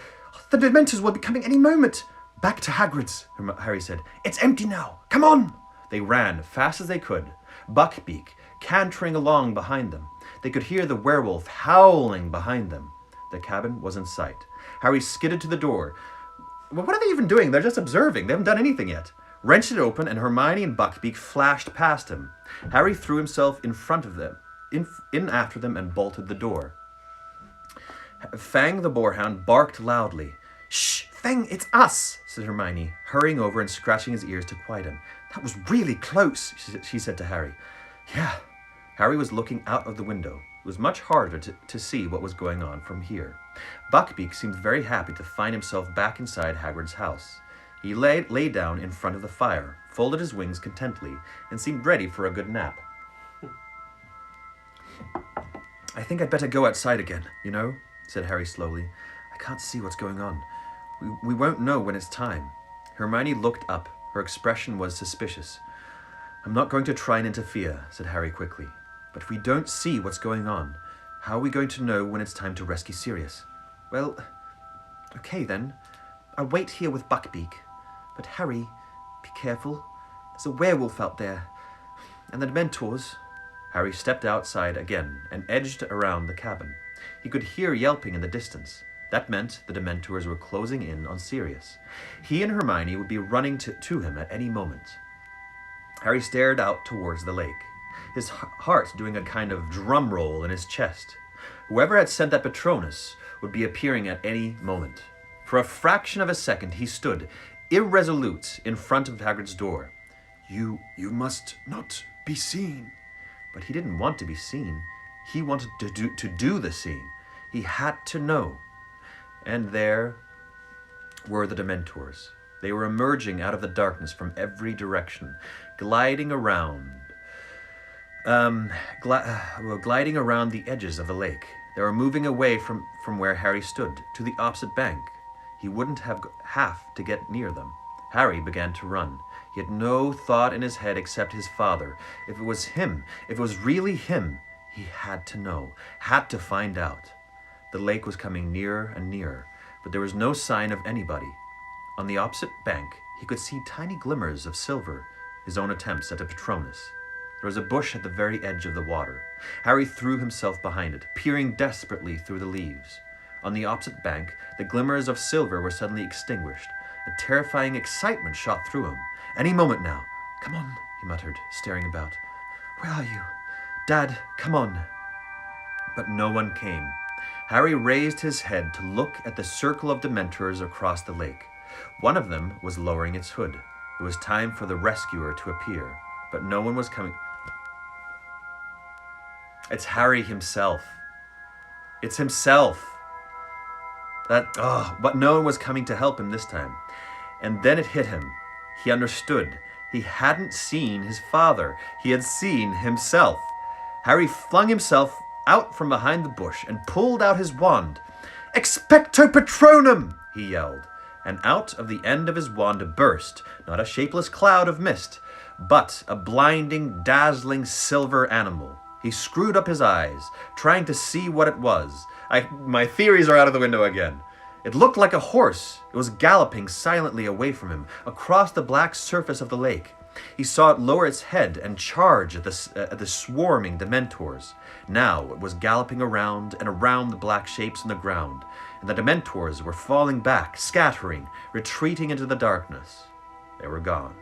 The Dementors will be coming any moment." "Back to Hagrid's," Harry said. "It's empty now. Come on!" They ran fast as they could, Buckbeak cantering along behind them. They could hear the werewolf howling behind them. The cabin was in sight. Harry skidded to the door. Well, what are they even doing? They're just observing. They haven't done anything yet. Wrenched it open, and Hermione and Buckbeak flashed past him. Harry threw himself in front of them, in after them, and bolted the door. Fang the boarhound barked loudly. "Shh, Fang, it's us," said Hermione, hurrying over and scratching his ears to quiet him. "That was really close," she said to Harry. "Yeah." Harry was looking out of the window. It was much harder to see what was going on from here. Buckbeak seemed very happy to find himself back inside Hagrid's house. He lay down in front of the fire, folded his wings contentedly, and seemed ready for a good nap. "I think I'd better go outside again, said Harry slowly. "I can't see what's going on. We won't know when it's time." Hermione looked up. Her expression was suspicious. "I'm not going to try and interfere," said Harry quickly. "But if we don't see what's going on, how are we going to know when it's time to rescue Sirius?" "Well, okay then. I'll wait here with Buckbeak. But Harry, Be careful. There's a werewolf out there. And the Dementors. Harry stepped outside again and edged around the cabin. He could hear yelping in the distance. That meant the Dementors were closing in on Sirius. He and Hermione would be running to him at any moment. Harry stared out towards the lake, his heart doing a kind of drum roll in his chest. Whoever had sent that Patronus would be appearing at any moment. For a fraction of a second he stood, irresolute, in front of Hagrid's door. You must not be seen. But he didn't want to be seen. He wanted to do the seeing. He had to know. And there were the Dementors. They were emerging out of the darkness from every direction, gliding around the edges of the lake. They were moving away from where Harry stood, to the opposite bank. He wouldn't have to get near them. Harry began to run. He had no thought in his head except his father. If it was him, if it was really him, he had to know, had to find out. The lake was coming nearer and nearer, but there was no sign of anybody. On the opposite bank, he could see tiny glimmers of silver, his own attempts at a Patronus. There was a bush at the very edge of the water. Harry threw himself behind it, peering desperately through the leaves. On the opposite bank, the glimmers of silver were suddenly extinguished. A terrifying excitement shot through him. Any moment now. Come on, He muttered, staring about. where are you? Dad, come on. But no one came. Harry raised his head to look at the circle of Dementors across the lake. One of them was lowering its hood. It was time for the rescuer to appear, but no one was coming. It's Harry himself. It's himself. But no one was coming to help him this time. And then it hit him. He understood. He hadn't seen his father. He had seen himself. Harry flung himself out from behind the bush and pulled out his wand. "Expecto Patronum!" he yelled. And out of the end of his wand burst, not a shapeless cloud of mist, but a blinding, dazzling silver animal. He screwed up his eyes, trying to see what it was. My theories are out of the window again. It looked like a horse. It was galloping silently away from him, across the black surface of the lake. He saw it lower its head and charge at the swarming Dementors. Now it was galloping around and around the black shapes on the ground, and the Dementors were falling back, scattering, retreating into the darkness. They were gone.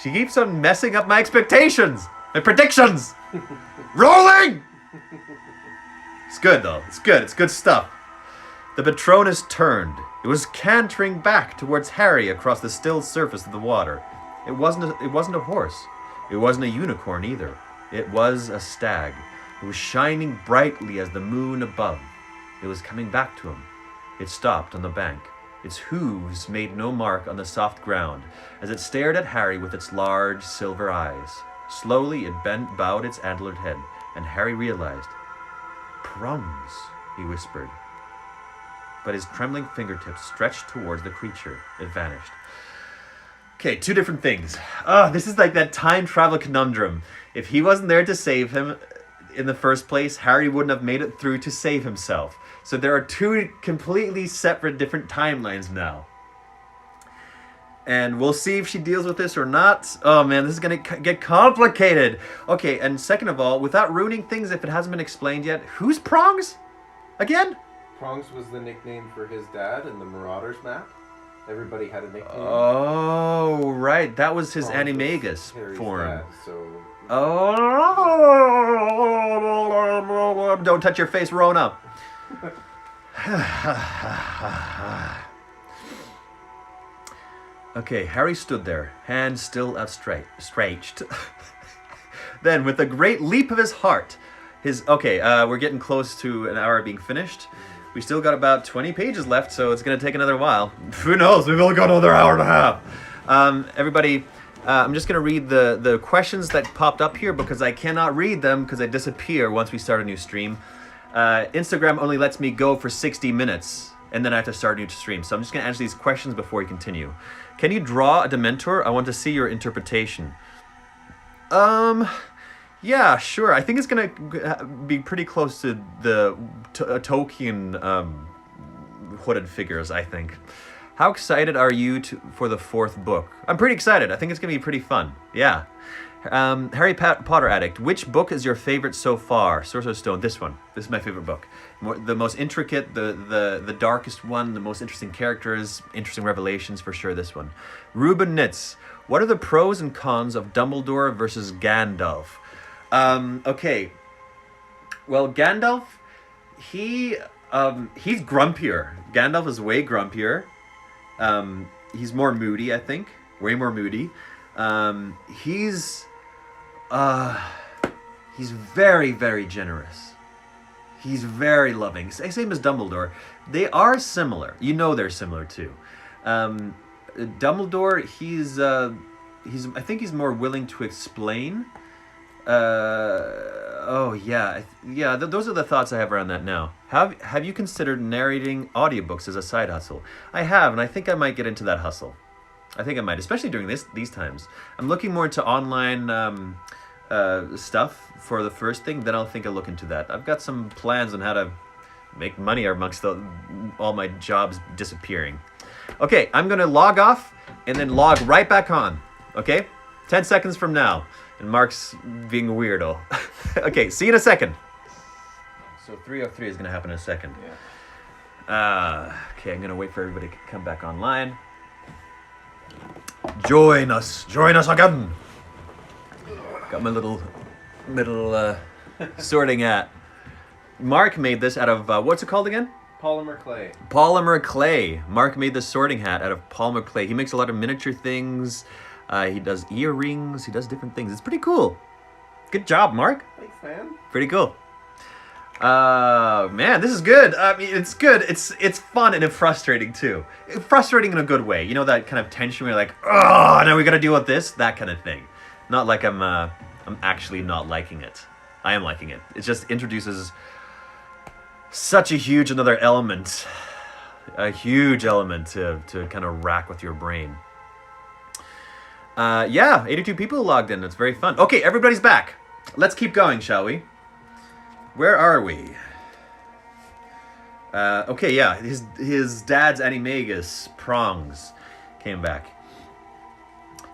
She keeps on messing up my expectations, my predictions. Rolling! It's good though. It's good. It's good stuff. The Patronus turned. It was cantering back towards Harry across the still surface of the water. It wasn't a horse. It wasn't a unicorn either. It was a stag. It was shining brightly as the moon above. It was coming back to him. It stopped on the bank. Its hooves made no mark on the soft ground as it stared at Harry with its large silver eyes. Slowly it bowed its antlered head, and Harry realized. "Prongs," he whispered. But his trembling fingertips stretched towards the creature. It vanished. Okay, two different things. This is like that time travel conundrum. If he wasn't there to save him in the first place, Harry wouldn't have made it through to save himself. So there are two completely separate different timelines now. And we'll see if she deals with this or not. Oh man, this is gonna get complicated. Okay, and second of all, without ruining things, if it hasn't been explained yet, who's Prongs? Again? Prongs was the nickname for his dad in the Marauders map. Everybody had a nickname. Oh, right. That was his Prongs was Animagus Harry's form. dad, so Oh, don't touch your face, Rona. Okay, Harry stood there, hands still outstretched. Then, with a great leap of his heart, we're getting close to an hour being finished. We still got about 20 pages left, so it's going to take another while. Who knows? We've only got another hour and a half. Everybody, I'm just going to read the questions that popped up here because I cannot read them because they disappear once we start a new stream. Instagram only lets me go for 60 minutes, and then I have to start a new stream. So I'm just going to answer these questions before we continue. Can you draw a Dementor? I want to see your interpretation. Yeah, sure. I think it's gonna be pretty close to the Tolkien hooded figures, I think. How excited are you for the 4th book? I'm pretty excited. I think it's going to be pretty fun. Yeah. Harry Potter Addict. Which book is your favorite so far? Sorcerer's Stone. This one. This is my favorite book. The most intricate, the darkest one, the most interesting characters, interesting revelations for sure. This one. Ruben Nitz. What are the pros and cons of Dumbledore versus Gandalf? Okay. Well, Gandalf, he's grumpier. Gandalf is way grumpier. He's more moody, I think. Way more moody. He's very, very generous. He's very loving. Same as Dumbledore. They are similar. You know they're similar too. Dumbledore, I think he's more willing to explain. Those are the thoughts I have around that now. Have you considered narrating audiobooks as a side hustle? I have, and I think I might get into that hustle. I think I might, especially during these times. I'm looking more into online stuff for the first thing, then I'll look into that. I've got some plans on how to make money amongst all my jobs disappearing. Okay, I'm going to log off and then log right back on. Okay? 10 seconds from now. And Mark's being a weirdo. Okay, see you in a second. So 303 is going to happen in a second. Yeah. Okay, I'm going to wait for everybody to come back online. Join us again. Got my little sorting hat. Mark made this out of, what's it called again? Polymer clay. Polymer clay. Mark made this sorting hat out of polymer clay. He makes a lot of miniature things. He does earrings. He does different things. It's pretty cool. Good job, Mark. Thanks, man. Pretty cool. Man, this is good. I mean, it's good. It's fun and it's frustrating too. Frustrating in a good way. You know that kind of tension where you're like, oh, now we got to deal with this. That kind of thing. Not like I'm actually not liking it. I am liking it. It just introduces such a huge another element, a huge element to kind of rack with your brain. 82 people logged in. It's very fun. Okay, everybody's back. Let's keep going, shall we? Where are we? Okay, yeah, his dad's animagus, Prongs, came back.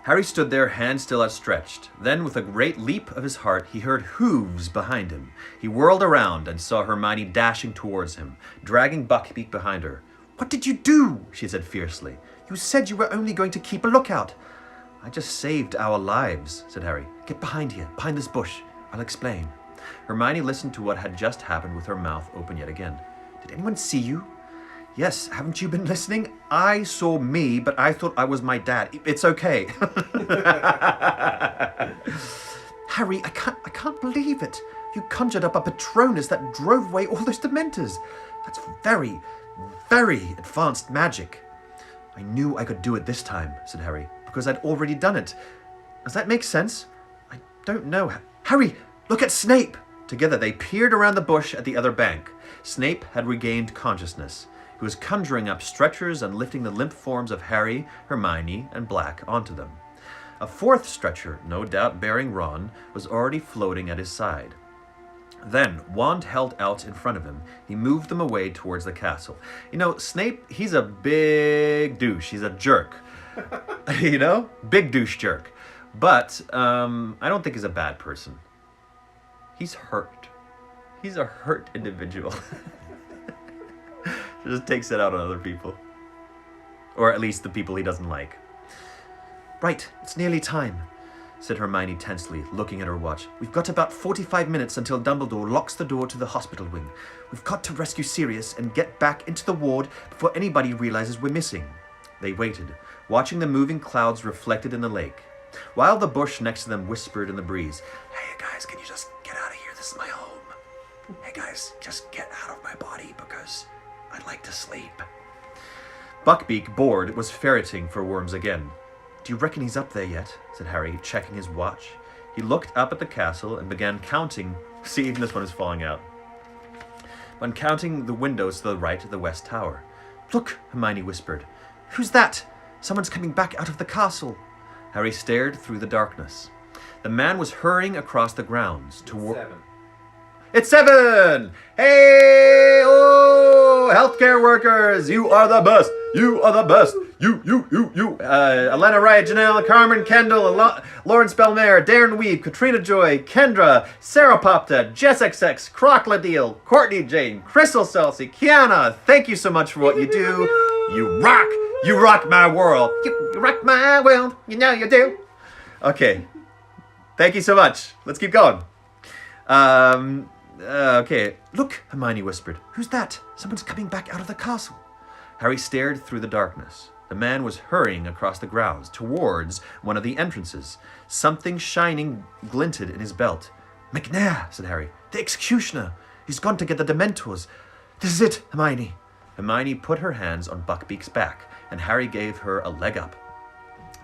Harry stood there, hands still outstretched. Then, with a great leap of his heart, he heard hooves behind him. He whirled around and saw Hermione dashing towards him, dragging Buckbeak behind her. "What did you do?" she said fiercely. "You said you were only going to keep a lookout." "I just saved our lives," said Harry. "Get behind here, behind this bush. I'll explain." Hermione listened to what had just happened with her mouth open yet again. "Did anyone see you?" "Yes, haven't you been listening? I saw me, but I thought I was my dad. It's okay." "Harry, I can't believe it. You conjured up a Patronus that drove away all those Dementors. That's very, very advanced magic." "I knew I could do it this time," said Harry, "because I'd already done it. Does that make sense?" "I don't know." "Harry, look at Snape!" Together they peered around the bush at the other bank. Snape had regained consciousness. He was conjuring up stretchers and lifting the limp forms of Harry, Hermione, and Black onto them. A fourth stretcher, no doubt bearing Ron, was already floating at his side. Then, wand held out in front of him, he moved them away towards the castle. You know, Snape, he's a big douche. He's a jerk. You know? Big douche jerk. But, I don't think he's a bad person. He's hurt. He's a hurt individual. Just takes it out on other people. Or at least the people he doesn't like. "Right, it's nearly time," said Hermione tensely, looking at her watch. "We've got about 45 minutes until Dumbledore locks the door to the hospital wing. We've got to rescue Sirius and get back into the ward before anybody realizes we're missing." They waited, watching the moving clouds reflected in the lake, while the bush next to them whispered in the breeze, "Hey guys, can you just get out of here? This is my home. Hey guys, just get out of my body because I'd like to sleep." Buckbeak, bored, was ferreting for worms again. "Do you reckon he's up there yet?" said Harry, checking his watch. He looked up at the castle and began counting. See, even this one is falling out. When counting the windows to the right of the west tower. "Look," Hermione whispered. "Who's that? Someone's coming back out of the castle." Harry stared through the darkness. The man was hurrying across the grounds toward... 7. It's 7. Hey, oh, healthcare workers, you are the best. You are the best. You. Elena Wright, Janelle, Carmen Kendall, Lawrence Belmare, Darren Weave, Katrina Joy, Kendra, Sarah Popta, Jess XX, Crocodile, Courtney Jane, Crystal Celsi, Kiana. Thank you so much for what you do. You rock. You rock my world. You rock my world. You know you do. Okay. Thank you so much. Let's keep going. Okay. Look, Hermione whispered. Who's that? Someone's coming back out of the castle. Harry stared through the darkness. The man was hurrying across the grounds towards one of the entrances. Something shining glinted in his belt. McNair, said Harry. The executioner. He's gone to get the Dementors. This is it, Hermione. Hermione put her hands on Buckbeak's back, and Harry gave her a leg up.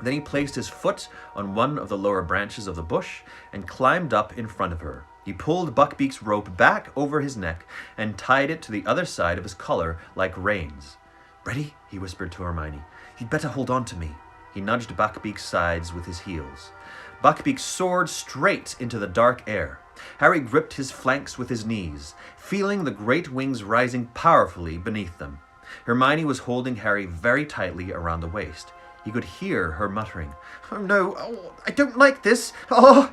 Then he placed his foot on one of the lower branches of the bush and climbed up in front of her. He pulled Buckbeak's rope back over his neck and tied it to the other side of his collar like reins. Ready? He whispered to Hermione. You'd better hold on to me. He nudged Buckbeak's sides with his heels. Buckbeak soared straight into the dark air. Harry gripped his flanks with his knees, feeling the great wings rising powerfully beneath them. Hermione was holding Harry very tightly around the waist. He could hear her muttering, Oh no, oh, I don't like this. Oh,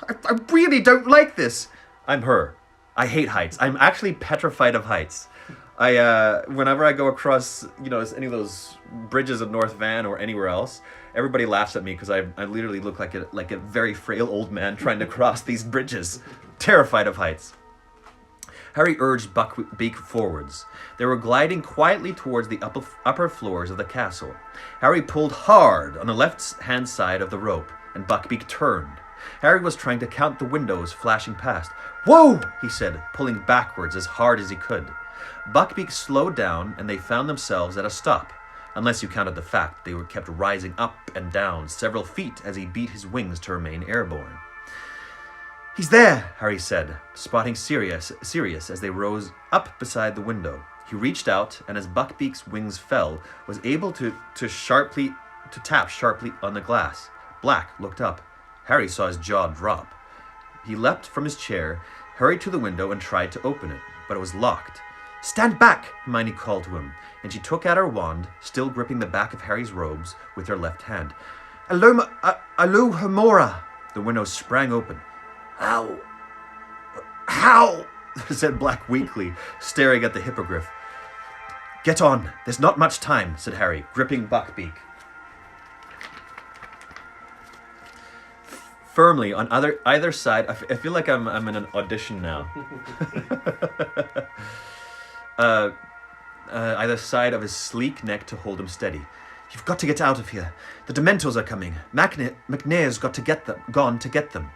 I really don't like this. I'm her. I hate heights. I'm actually petrified of heights. Whenever I go across, any of those bridges in North Van or anywhere else, everybody laughs at me because I literally look like a very frail old man trying to cross these bridges. Terrified of heights. Harry urged Buckbeak forwards. They were gliding quietly towards the upper floors of the castle. Harry pulled hard on the left-hand side of the rope, and Buckbeak turned. Harry was trying to count the windows flashing past. Whoa, he said, pulling backwards as hard as he could. Buckbeak slowed down, and they found themselves at a stop, unless you counted the fact they were kept rising up and down several feet as he beat his wings to remain airborne. He's there, Harry said, spotting Sirius as they rose up beside the window. He reached out, and as Buckbeak's wings fell, was able to tap sharply on the glass. Black looked up. Harry saw his jaw drop. He leapt from his chair, hurried to the window, and tried to open it, but it was locked. Stand back, Hermione called to him, and she took out her wand, still gripping the back of Harry's robes with her left hand. Alohomora! The window sprang open. How? Said Black weakly, staring at the hippogriff. Get on, there's not much time, said Harry, gripping Buckbeak firmly on either side. I feel like I'm in an audition now. Either side of his sleek neck to hold him steady. You've got to get out of here. The Dementors are coming. McNair's gone to get them.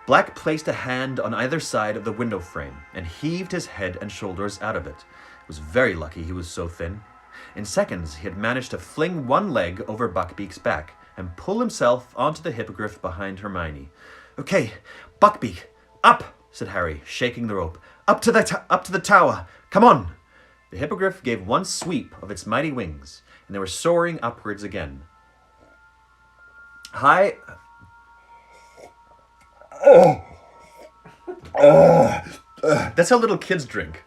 Black placed a hand on either side of the window frame and heaved his head and shoulders out of it. It was very lucky he was so thin. In seconds, he had managed to fling one leg over Buckbeak's back and pull himself onto the hippogriff behind Hermione. Okay, Buckbeak, up, said Harry, shaking the rope. Up to the tower. Come on. The hippogriff gave one sweep of its mighty wings, and they were soaring upwards again. That's how little kids drink.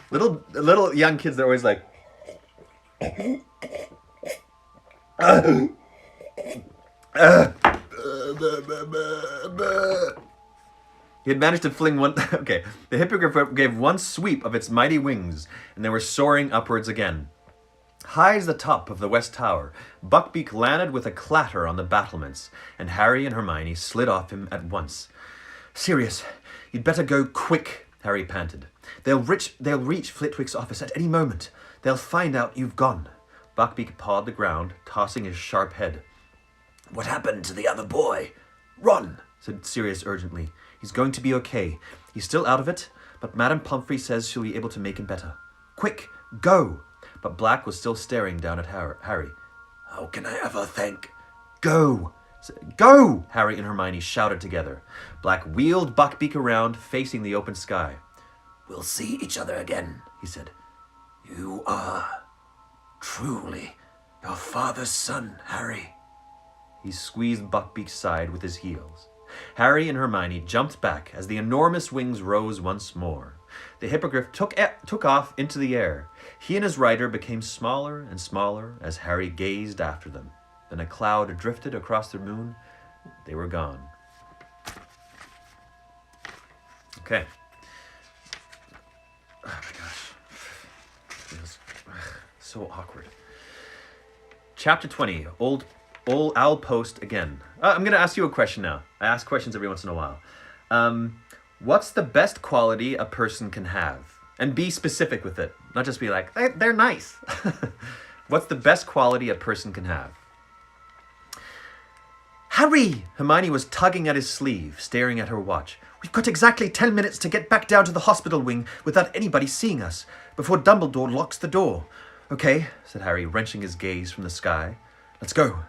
Little young kids, they're always like. He had managed to fling one. Okay, the hippogriff gave one sweep of its mighty wings, and they were soaring upwards again. High as the top of the West Tower, Buckbeak landed with a clatter on the battlements, and Harry and Hermione slid off him at once. Sirius, you'd better go quick, Harry panted. They'll reach Flitwick's office at any moment. They'll find out you've gone. Buckbeak pawed the ground, tossing his sharp head. What happened to the other boy? Run, said Sirius urgently. He's going to be okay. He's still out of it, but Madame Pomfrey says she'll be able to make him better. Quick, go! But Black was still staring down at Harry. How can I ever thank? Go! Go! Harry and Hermione shouted together. Black wheeled Buckbeak around, facing the open sky. We'll see each other again, he said. You are truly your father's son, Harry. He squeezed Buckbeak's side with his heels. Harry and Hermione jumped back as the enormous wings rose once more. The hippogriff took off into the air. He and his rider became smaller and smaller as Harry gazed after them. Then a cloud drifted across the moon. They were gone. Okay. Oh my gosh. It was so awkward. Chapter 20. Old Owl Post again. I'm going to ask you a question now. I ask questions every once in a while. What's the best quality a person can have? And be specific with it. Not just be like, they're nice. What's the best quality a person can have? Harry! Hermione was tugging at his sleeve, staring at her watch. We've got exactly 10 minutes to get back down to the hospital wing without anybody seeing us, before Dumbledore locks the door. Okay, said Harry, wrenching his gaze from the sky. Let's go.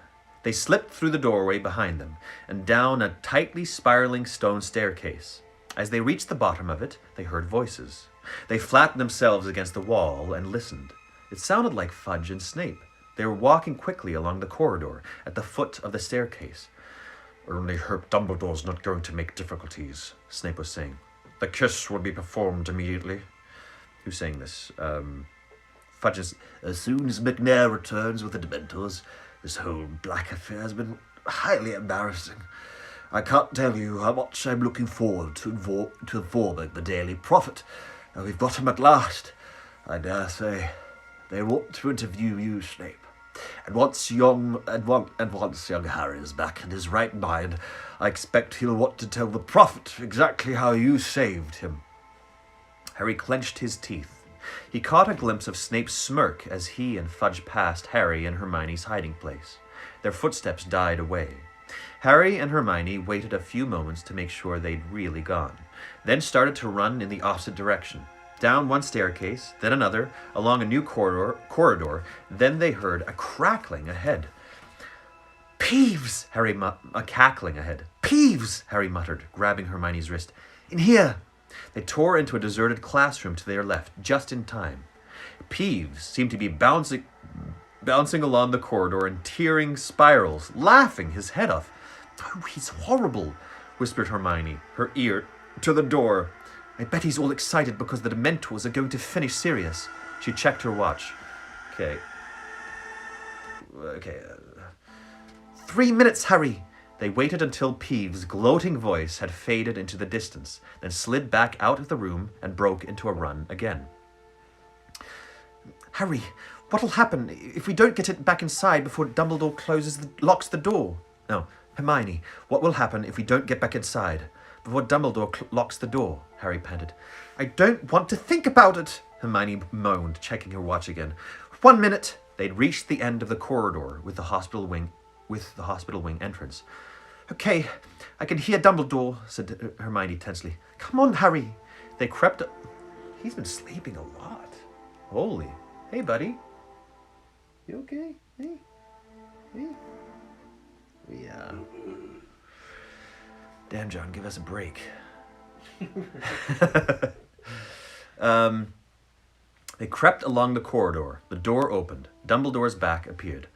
They slipped through the doorway behind them, and down a tightly spiraling stone staircase. As they reached the bottom of it, they heard voices. They flattened themselves against the wall and listened. It sounded like Fudge and Snape. They were walking quickly along the corridor at the foot of the staircase. Only hope Dumbledore's not going to make difficulties, Snape was saying. The kiss will be performed immediately. Who's saying this? Fudge is, as soon as McNair returns with the Dementors, this whole black affair has been highly embarrassing. I can't tell you how much I'm looking forward to informing the Daily Prophet. We've got him at last. I dare say they want to interview you, Snape. And once young Harry is back in his right mind, I expect he'll want to tell the Prophet exactly how you saved him. Harry clenched his teeth. He caught a glimpse of Snape's smirk as he and Fudge passed Harry and Hermione's hiding place. Their footsteps died away. Harry and Hermione waited a few moments to make sure they'd really gone, then started to run in the opposite direction. Down one staircase, then another, along a new corridor, then they heard a crackling ahead. Peeves! Cackling ahead. Peeves! Harry muttered, grabbing Hermione's wrist. In here! They tore into a deserted classroom to their left, just in time. Peeves seemed to be bouncing along the corridor in tearing spirals, laughing his head off. Oh, he's horrible, whispered Hermione, her ear to the door. I bet he's all excited because the Dementors are going to finish Sirius. She checked her watch. Okay. 3 minutes, Harry. They waited until Peeves' gloating voice had faded into the distance, then slid back out of the room and broke into a run again. Harry, what'll happen if we don't get it back inside before Dumbledore locks the door? No, Hermione, what will happen if we don't get back inside before Dumbledore locks the door? Harry panted. I don't want to think about it, Hermione moaned, checking her watch again. 1 minute. They'd reached the end of the corridor with the hospital wing entrance. Okay, I can hear Dumbledore, said Hermione tensely. Come on, Harry. They crept up. He's been sleeping a lot. Holy. Hey, buddy. You okay? Hey? Yeah. Damn, John, give us a break. They crept along the corridor. The door opened. Dumbledore's back appeared.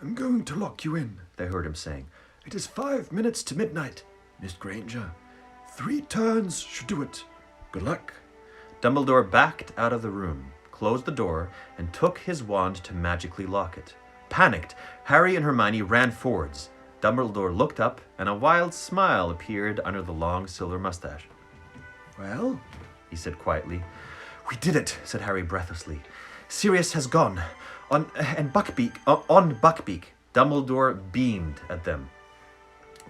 I'm going to lock you in, they heard him saying. It is 5 minutes to midnight, Miss Granger. 3 turns should do it. Good luck. Dumbledore backed out of the room, closed the door, and took his wand to magically lock it. Panicked, Harry and Hermione ran forwards. Dumbledore looked up, and a wild smile appeared under the long silver mustache. Well, he said quietly. We did it, said Harry breathlessly. Sirius has gone. On Buckbeak. Dumbledore beamed at them.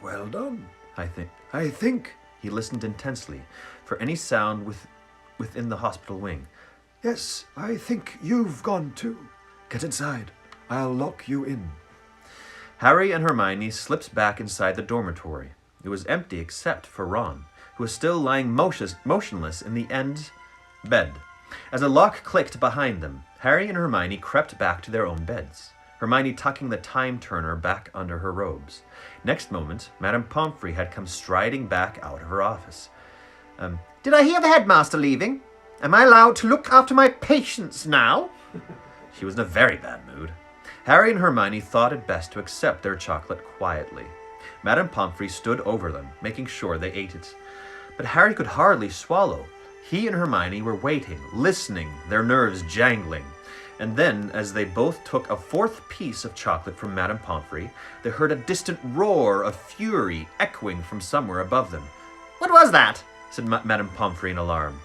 Well done. I think. He listened intensely for any sound within the hospital wing. Yes, I think you've gone too. Get inside. I'll lock you in. Harry and Hermione slipped back inside the dormitory. It was empty except for Ron, who was still lying motionless in the end bed. As a lock clicked behind them, Harry and Hermione crept back to their own beds, Hermione tucking the time turner back under her robes. Next moment, Madame Pomfrey had come striding back out of her office. Did I hear the headmaster leaving? Am I allowed to look after my patients now? She was in a very bad mood. Harry and Hermione thought it best to accept their chocolate quietly. Madame Pomfrey stood over them, making sure they ate it. But Harry could hardly swallow. He and Hermione were waiting, listening, their nerves jangling. And then, as they both took a fourth piece of chocolate from Madame Pomfrey, they heard a distant roar of fury echoing from somewhere above them. "What was that?" said Madame Pomfrey in alarm.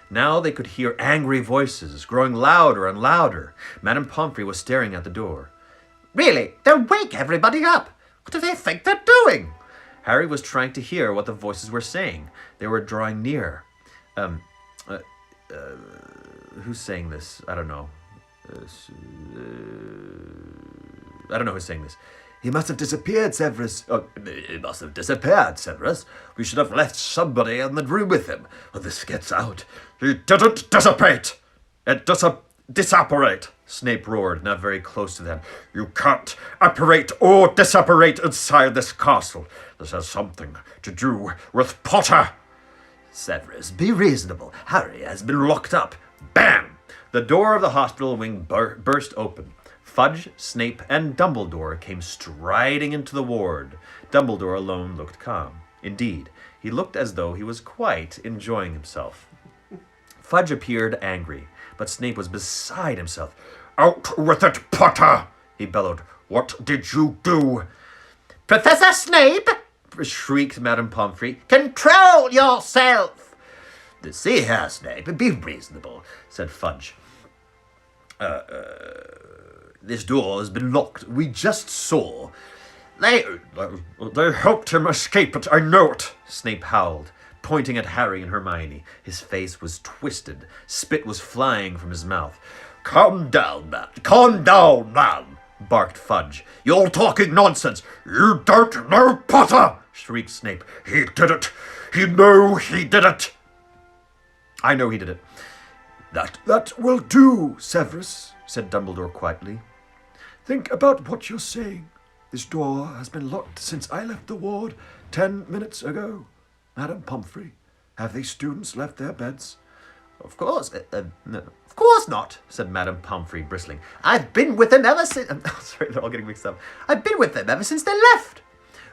Now they could hear angry voices, growing louder and louder. Madame Pomfrey was staring at the door. "Really, they'll wake everybody up! What do they think they're doing?" Harry was trying to hear what the voices were saying. They were drawing near. Who's saying this? I don't know. I don't know who's saying this. He must have disappeared, Severus. Oh, he must have disappeared, Severus. We should have left somebody in the room with him when this gets out. He didn't dissipate. It disapparate. Snape roared, not very close to them. You can't apparate or disapparate inside this castle. This has something to do with Potter. Severus, be reasonable. Harry has been locked up. Bam! The door of the hospital wing burst open. Fudge, Snape, and Dumbledore came striding into the ward. Dumbledore alone looked calm. Indeed, he looked as though he was quite enjoying himself. Fudge appeared angry, but Snape was beside himself. Out with it, Potter! He bellowed. What did you do? "Professor Snape!" shrieked Madame Pomfrey. "Control yourself!" See here, Snape, be reasonable, said Fudge. This door has been locked. We just saw. They helped him escape it, I know it. Snape howled, pointing at Harry and Hermione. His face was twisted. Spit was flying from his mouth. Calm down, man, barked Fudge. You're talking nonsense. You don't know Potter, shrieked Snape. He did it. He did it. I know he did it. That will do, Severus, said Dumbledore quietly. Think about what you're saying. This door has been locked since I left the ward 10 minutes ago. Madame Pomfrey, have these students left their beds? Of course. No. Of course not, said Madame Pomfrey, bristling. I've been with them ever since... sorry, they're all getting mixed up. I've been with them ever since they left.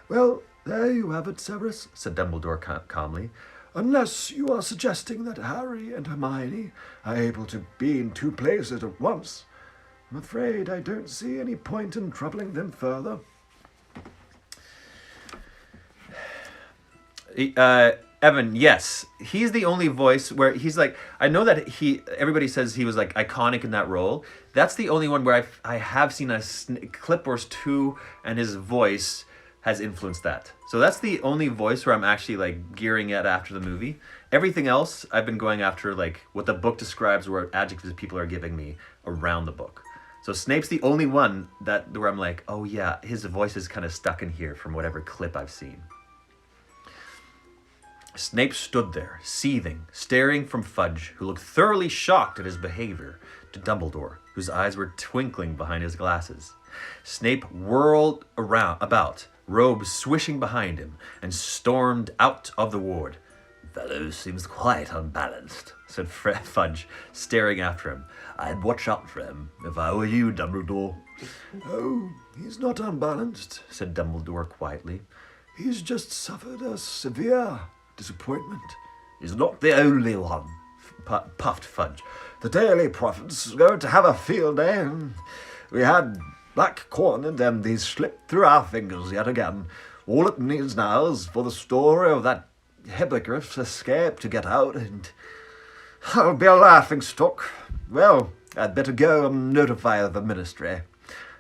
Well, there you have it, Severus, said Dumbledore calmly. Unless you are suggesting that Harry and Hermione are able to be in two places at once. I'm afraid I don't see any point in troubling them further. Evan, yes. He's the only voice where he's like, I know that everybody says he was like iconic in that role. That's the only one where I have seen a clip or two and his voice has influenced that. So that's the only voice where I'm actually like gearing at after the movie. Everything else, I've been going after like what the book describes or adjectives people are giving me around the book. So Snape's the only one where I'm like, oh yeah, his voice is kind of stuck in here from whatever clip I've seen. Snape stood there, seething, staring from Fudge, who looked thoroughly shocked at his behavior, to Dumbledore, whose eyes were twinkling behind his glasses. Snape whirled about, robes swishing behind him, and stormed out of the ward. Fellow seems quite unbalanced, said Fudge, staring after him. I'd watch out for him if I were you, Dumbledore. Oh, he's not unbalanced, said Dumbledore quietly. He's just suffered a severe disappointment. He's not the only one, puffed Fudge. The Daily Prophet's going to have a field day. We had black corn and these slipped through our fingers yet again. All it needs now is for the story of that hippogriff's escape to get out, and I'll be a laughingstock. Well, I'd better go and notify the ministry.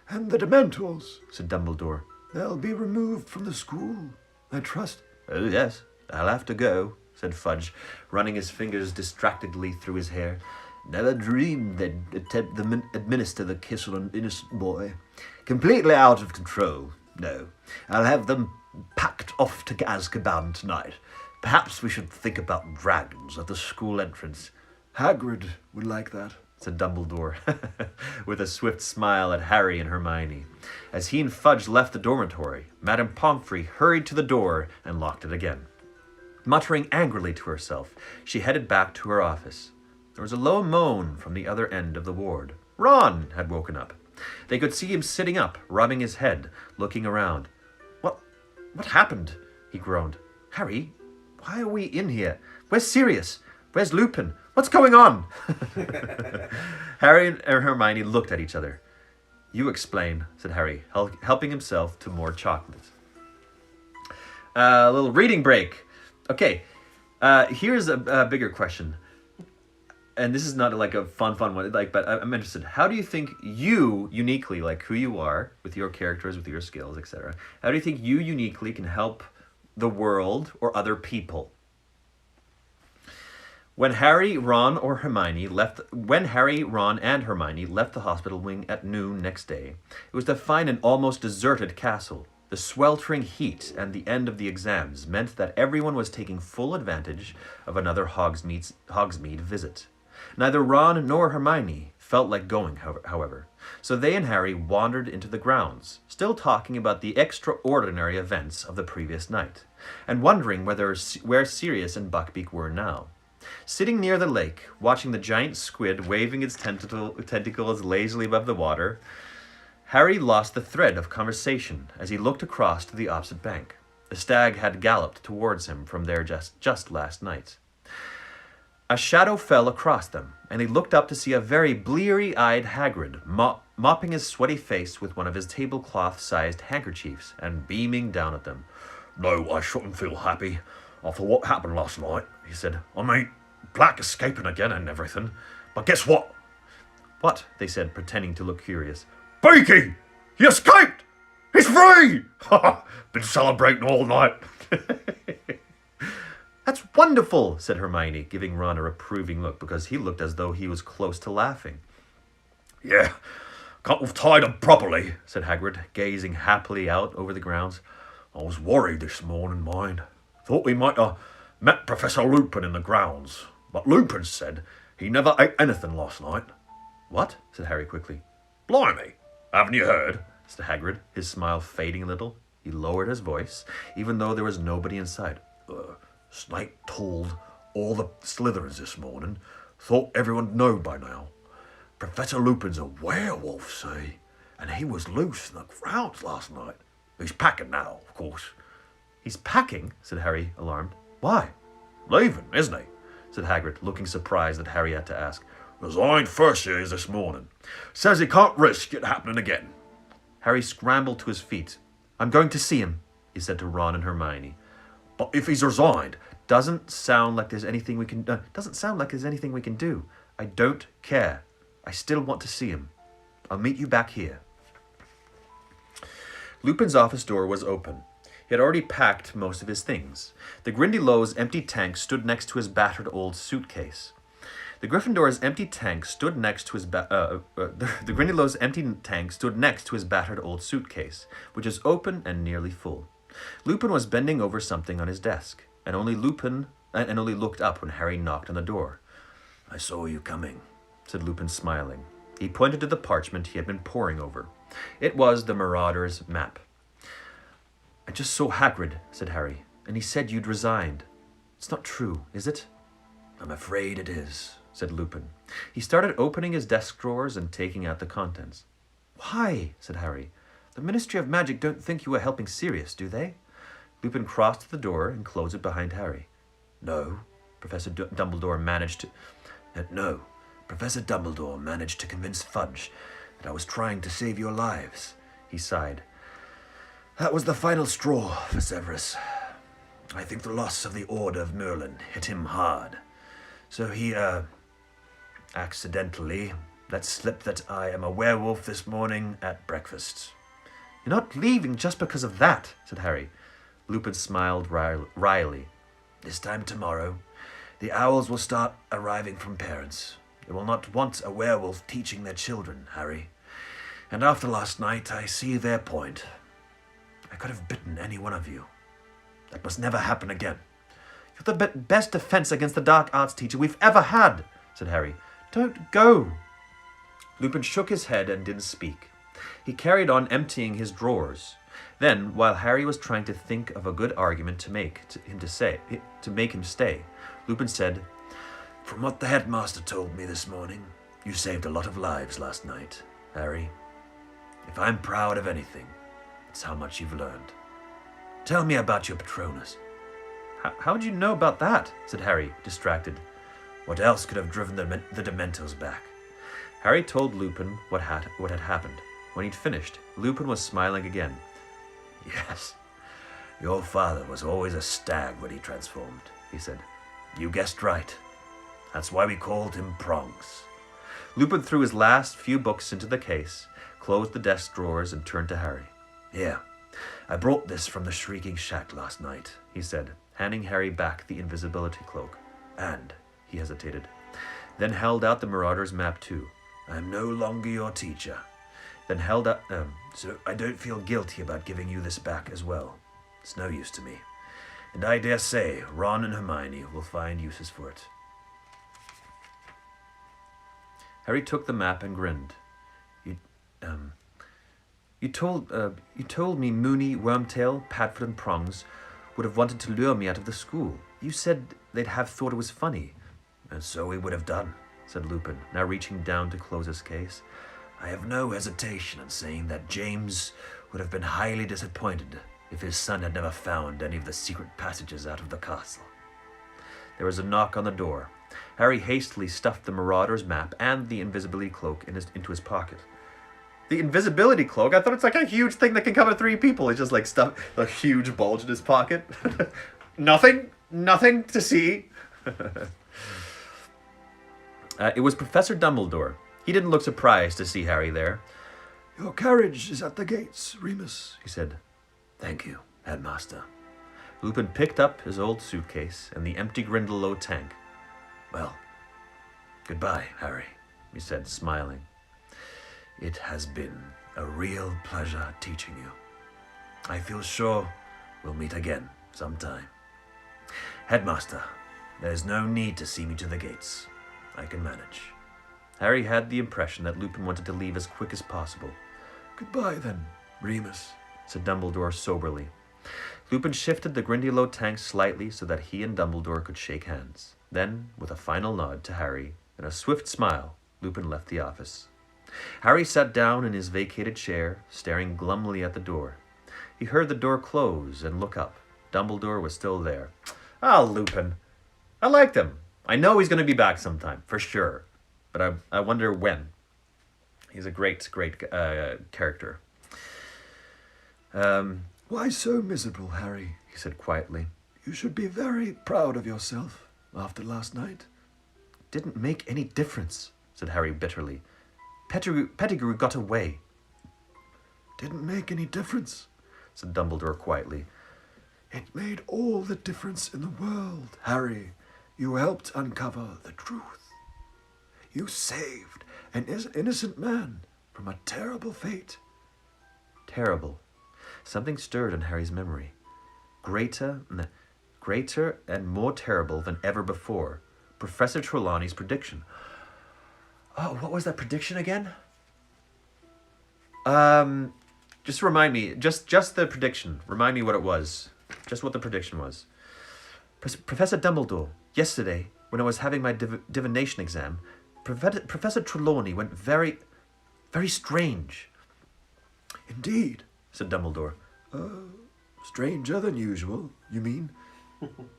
And the Dementors, said Dumbledore. They'll be removed from the school, I trust. Oh, yes, I'll have to go, said Fudge, running his fingers distractedly through his hair. Never dreamed they'd attempt to administer the kiss on an innocent boy. Completely out of control. No, I'll have them packed off to Azkaban tonight. Perhaps we should think about dragons at the school entrance. Hagrid would like that, said Dumbledore, with a swift smile at Harry and Hermione. As he and Fudge left the dormitory, Madame Pomfrey hurried to the door and locked it again. Muttering angrily to herself, she headed back to her office. There was a low moan from the other end of the ward. Ron had woken up. They could see him sitting up, rubbing his head, looking around. What happened? He groaned. Harry, why are we in here? Where's Sirius? Where's Lupin? What's going on? Harry and Hermione looked at each other. You explain, said Harry, helping himself to more chocolate. A little reading break. Okay, here's a bigger question. And this is not like a fun one, but I'm interested. How do you think you uniquely, like who you are, with your characters, with your skills, etc., how do you think you uniquely can help the world or other people? When Harry, Ron, and Hermione left the hospital wing at noon next day, it was to find an almost deserted castle. The sweltering heat and the end of the exams meant that everyone was taking full advantage of another Hogsmeade visit. Neither Ron nor Hermione felt like going, however, so they and Harry wandered into the grounds, still talking about the extraordinary events of the previous night, and wondering where Sirius and Buckbeak were now. Sitting near the lake, watching the giant squid waving its tentacles lazily above the water, Harry lost the thread of conversation as he looked across to the opposite bank. The stag had galloped towards him from there just last night. A shadow fell across them, and he looked up to see a very bleary-eyed Hagrid mopping his sweaty face with one of his tablecloth-sized handkerchiefs and beaming down at them. No, I shouldn't feel happy after what happened last night, he said. I mean, Black escaping again and everything. But guess what? What? They said, pretending to look curious. Beaky! He escaped! He's free! Been celebrating all night. That's wonderful, said Hermione, giving Ron a reproving look because he looked as though he was close to laughing. Yeah, can't have tied him properly, said Hagrid, gazing happily out over the grounds. I was worried this morning, mind. Thought we might have met Professor Lupin in the grounds. But Lupin said he never ate anything last night. What? Said Harry quickly. Blimey, haven't you heard? Said Hagrid, his smile fading a little. He lowered his voice, even though there was nobody inside. Snape told all the Slytherins this morning. Thought everyone'd know by now. Professor Lupin's a werewolf, see? And he was loose in the grounds last night. He's packing now, of course. He's packing? Said Harry, alarmed. Why? Leaving, isn't he? Said Hagrid, looking surprised that Harry had to ask. Resigned first years this morning. Says he can't risk it happening again. Harry scrambled to his feet. I'm going to see him, he said to Ron and Hermione. But if he's resigned... Doesn't sound like there's anything we can do. I don't care. I still want to see him. I'll meet you back here. Lupin's office door was open. He had already packed most of his things. The Grindylows' empty tank stood next to his battered old suitcase. The Gryffindor's empty tank stood next to his the Grindylows' empty tank stood next to his battered old suitcase, which is open and nearly full. Lupin was bending over something on his desk, and only looked up when Harry knocked on the door. I saw you coming, said Lupin, smiling. He pointed to the parchment he had been poring over. It was the Marauder's map. I just saw Hagrid, said Harry, and he said you'd resigned. It's not true, is it? I'm afraid it is, said Lupin. He started opening his desk drawers and taking out the contents. Why? Said Harry. The Ministry of Magic don't think you were helping Sirius, do they? Lupin crossed to the door and closed it behind Harry. No, Professor Dumbledore managed to... No, Professor Dumbledore managed to convince Fudge that I was trying to save your lives. He sighed. That was the final straw for Severus. I think the loss of the Order of Merlin hit him hard. So he, accidentally let slip that I am a werewolf this morning at breakfast. You're not leaving just because of that, said Harry. Lupin smiled wryly. This time tomorrow, the owls will start arriving from parents. They will not want a werewolf teaching their children, Harry. And after last night, I see their point. I could have bitten any one of you. That must never happen again. You're the best defense against the dark arts teacher we've ever had, said Harry. Don't go. Lupin shook his head and didn't speak. He carried on emptying his drawers. Then, while Harry was trying to think of a good argument to make him stay, Lupin said, From what the headmaster told me this morning, you saved a lot of lives last night, Harry. If I'm proud of anything, it's how much you've learned. Tell me about your Patronus. How would you know about that? Said Harry, distracted. What else could have driven the Dementors back? Harry told Lupin what had happened. When he'd finished, Lupin was smiling again. Yes, your father was always a stag when he transformed, he said. You guessed right. That's why we called him Prongs. Lupin threw his last few books into the case, closed the desk drawers, and turned to Harry. Here, I brought this from the Shrieking Shack last night, he said, handing Harry back the invisibility cloak. and He hesitated, then held out the Marauder's map too. I'm no longer your teacher, Then held up. so I don't feel guilty about giving you this back as well. It's no use to me, and I dare say Ron and Hermione will find uses for it. Harry took the map and grinned. You told me Moony, Wormtail, Padfoot, and Prongs would have wanted to lure me out of the school. You said they'd have thought it was funny. And so we would have done, said Lupin, now reaching down to close his case. I have no hesitation in saying that James would have been highly disappointed if his son had never found any of the secret passages out of the castle. There was a knock on the door. Harry hastily stuffed the Marauder's map and the invisibility cloak into his pocket. The invisibility cloak? I thought it's like a huge thing that can cover 3 people. He just like stuffed a huge bulge in his pocket. Nothing to see. It was Professor Dumbledore. He didn't look surprised to see Harry there. Your carriage is at the gates, Remus, He said. Thank you, Headmaster. Lupin picked up his old suitcase and the empty Grindelow tank. Well, goodbye, Harry. He said, smiling. It has been a real pleasure teaching you. I feel sure we'll meet again sometime. Headmaster, there's no need to see me to the gates. I can manage. Harry had the impression that Lupin wanted to leave as quick as possible. Goodbye then, Remus, said Dumbledore soberly. Lupin shifted the Grindelow tank slightly so that he and Dumbledore could shake hands. Then, with a final nod to Harry and a swift smile, Lupin left the office. Harry sat down in his vacated chair, staring glumly at the door. He heard the door close and look up. Dumbledore was still there. Ah, Lupin. I liked him. I know he's going to be back sometime, for sure. But I wonder when. He's a great character. Why so miserable, Harry? He said quietly. You should be very proud of yourself after last night. Didn't make any difference, said Harry bitterly. Pettigrew got away. Didn't make any difference. Said Dumbledore quietly. It made all the difference in the world, Harry. You helped uncover the truth. You saved an innocent man from a terrible fate. Terrible. Something stirred in Harry's memory. Greater and more terrible than ever before. Professor Trelawney's prediction. Oh, what was that prediction again? Just remind me. Just the prediction. Remind me what it was. Just what the prediction was. Professor Dumbledore, yesterday, when I was having my divination exam, Professor Trelawney went very, very strange. Indeed, said Dumbledore. Stranger than usual, you mean?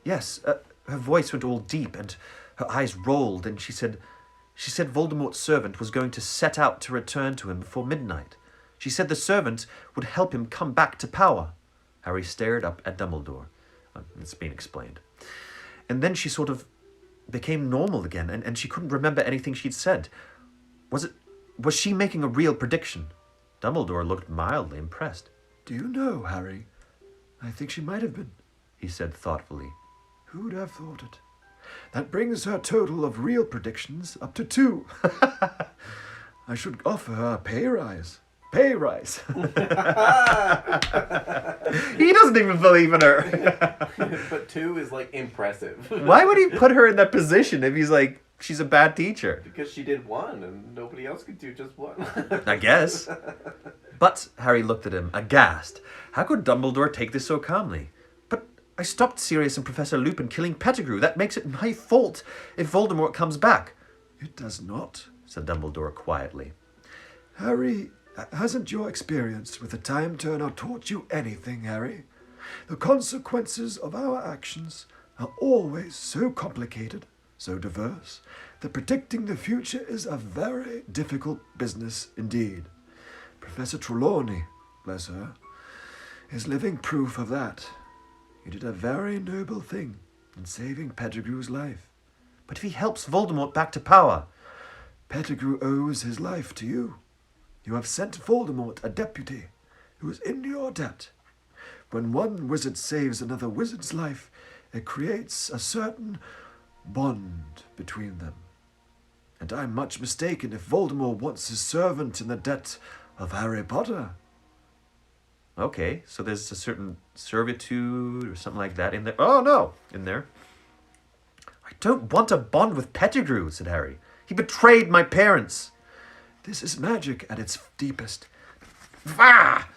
Yes, her voice went all deep and her eyes rolled, and she said Voldemort's servant was going to set out to return to him before midnight. She said the servant would help him come back to power. Harry stared up at Dumbledore. It's being explained. And then she sort of became normal again, and she couldn't remember anything she'd said. Was she making a real prediction? Dumbledore looked mildly impressed. Do you know, Harry? I think she might have been, he said thoughtfully. Who'd have thought it? That brings her total of real predictions up to 2. I should offer her a pay rise. Pay rise. He doesn't even believe in her. But 2 is like impressive. Why would he put her in that position if he's like, she's a bad teacher? Because she did 1 and nobody else could do just 1. I guess. But Harry looked at him, aghast. How could Dumbledore take this so calmly? But I stopped Sirius and Professor Lupin killing Pettigrew. That makes it my fault if Voldemort comes back. It does not, said Dumbledore quietly. Harry, hasn't your experience with the Time Turner taught you anything, Harry? The consequences of our actions are always so complicated, so diverse, that predicting the future is a very difficult business indeed. Professor Trelawney, bless her, is living proof of that. You did a very noble thing in saving Pettigrew's life. But if he helps Voldemort back to power... Pettigrew owes his life to you. You have sent Voldemort a deputy who is in your debt. When one wizard saves another wizard's life, it creates a certain bond between them. And I'm much mistaken if Voldemort wants his servant in the debt of Harry Potter. Okay, so there's a certain servitude or something like that in there. Oh, no, in there. I don't want a bond with Pettigrew, said Harry. He betrayed my parents. This is magic at its deepest. Ah!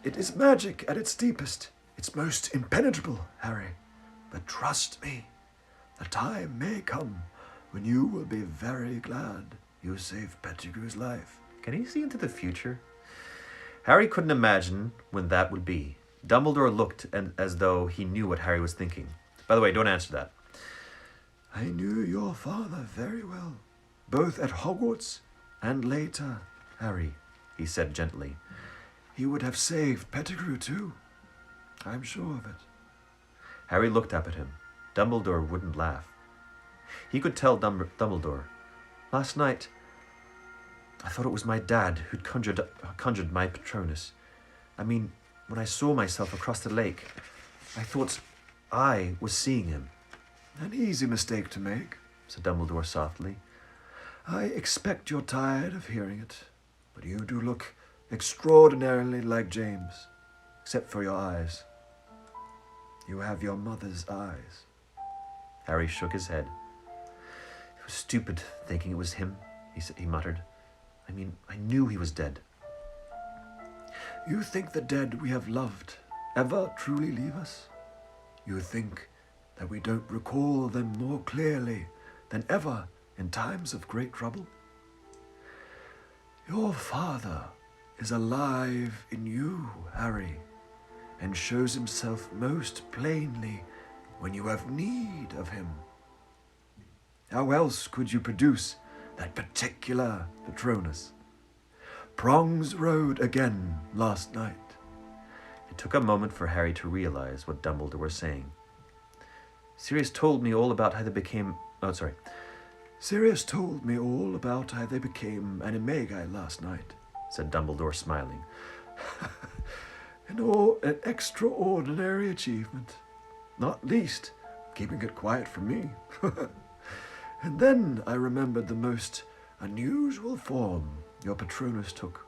It is magic at its deepest. It's most impenetrable, Harry. But trust me, the time may come when you will be very glad you saved Pettigrew's life. Can he see into the future? Harry couldn't imagine when that would be. Dumbledore looked as though he knew what Harry was thinking. By the way, don't answer that. I knew your father very well, both at Hogwarts and later, Harry, he said gently. He would have saved Pettigrew too. I'm sure of it. Harry looked up at him. Dumbledore wouldn't laugh. He could tell Dumbledore, last night, I thought it was my dad who'd conjured my Patronus. I mean, when I saw myself across the lake, I thought I was seeing him. An easy mistake to make, said Dumbledore softly. I expect you're tired of hearing it, but you do look extraordinarily like James, except for your eyes. You have your mother's eyes. Harry shook his head. It was stupid thinking it was him, he muttered. I mean, I knew he was dead. You think the dead we have loved ever truly leave us? You think that we don't recall them more clearly than ever in times of great trouble? Your father is alive in you, Harry, and shows himself most plainly when you have need of him. How else could you produce that particular Patronus? Prongs rode again last night. It took a moment for Harry to realize what Dumbledore was saying. Sirius told me all about how they became... Sirius told me all about how they became animagi last night, said Dumbledore, smiling. An extraordinary achievement. Not least, keeping it quiet from me. And then I remembered the most unusual form your Patronus took.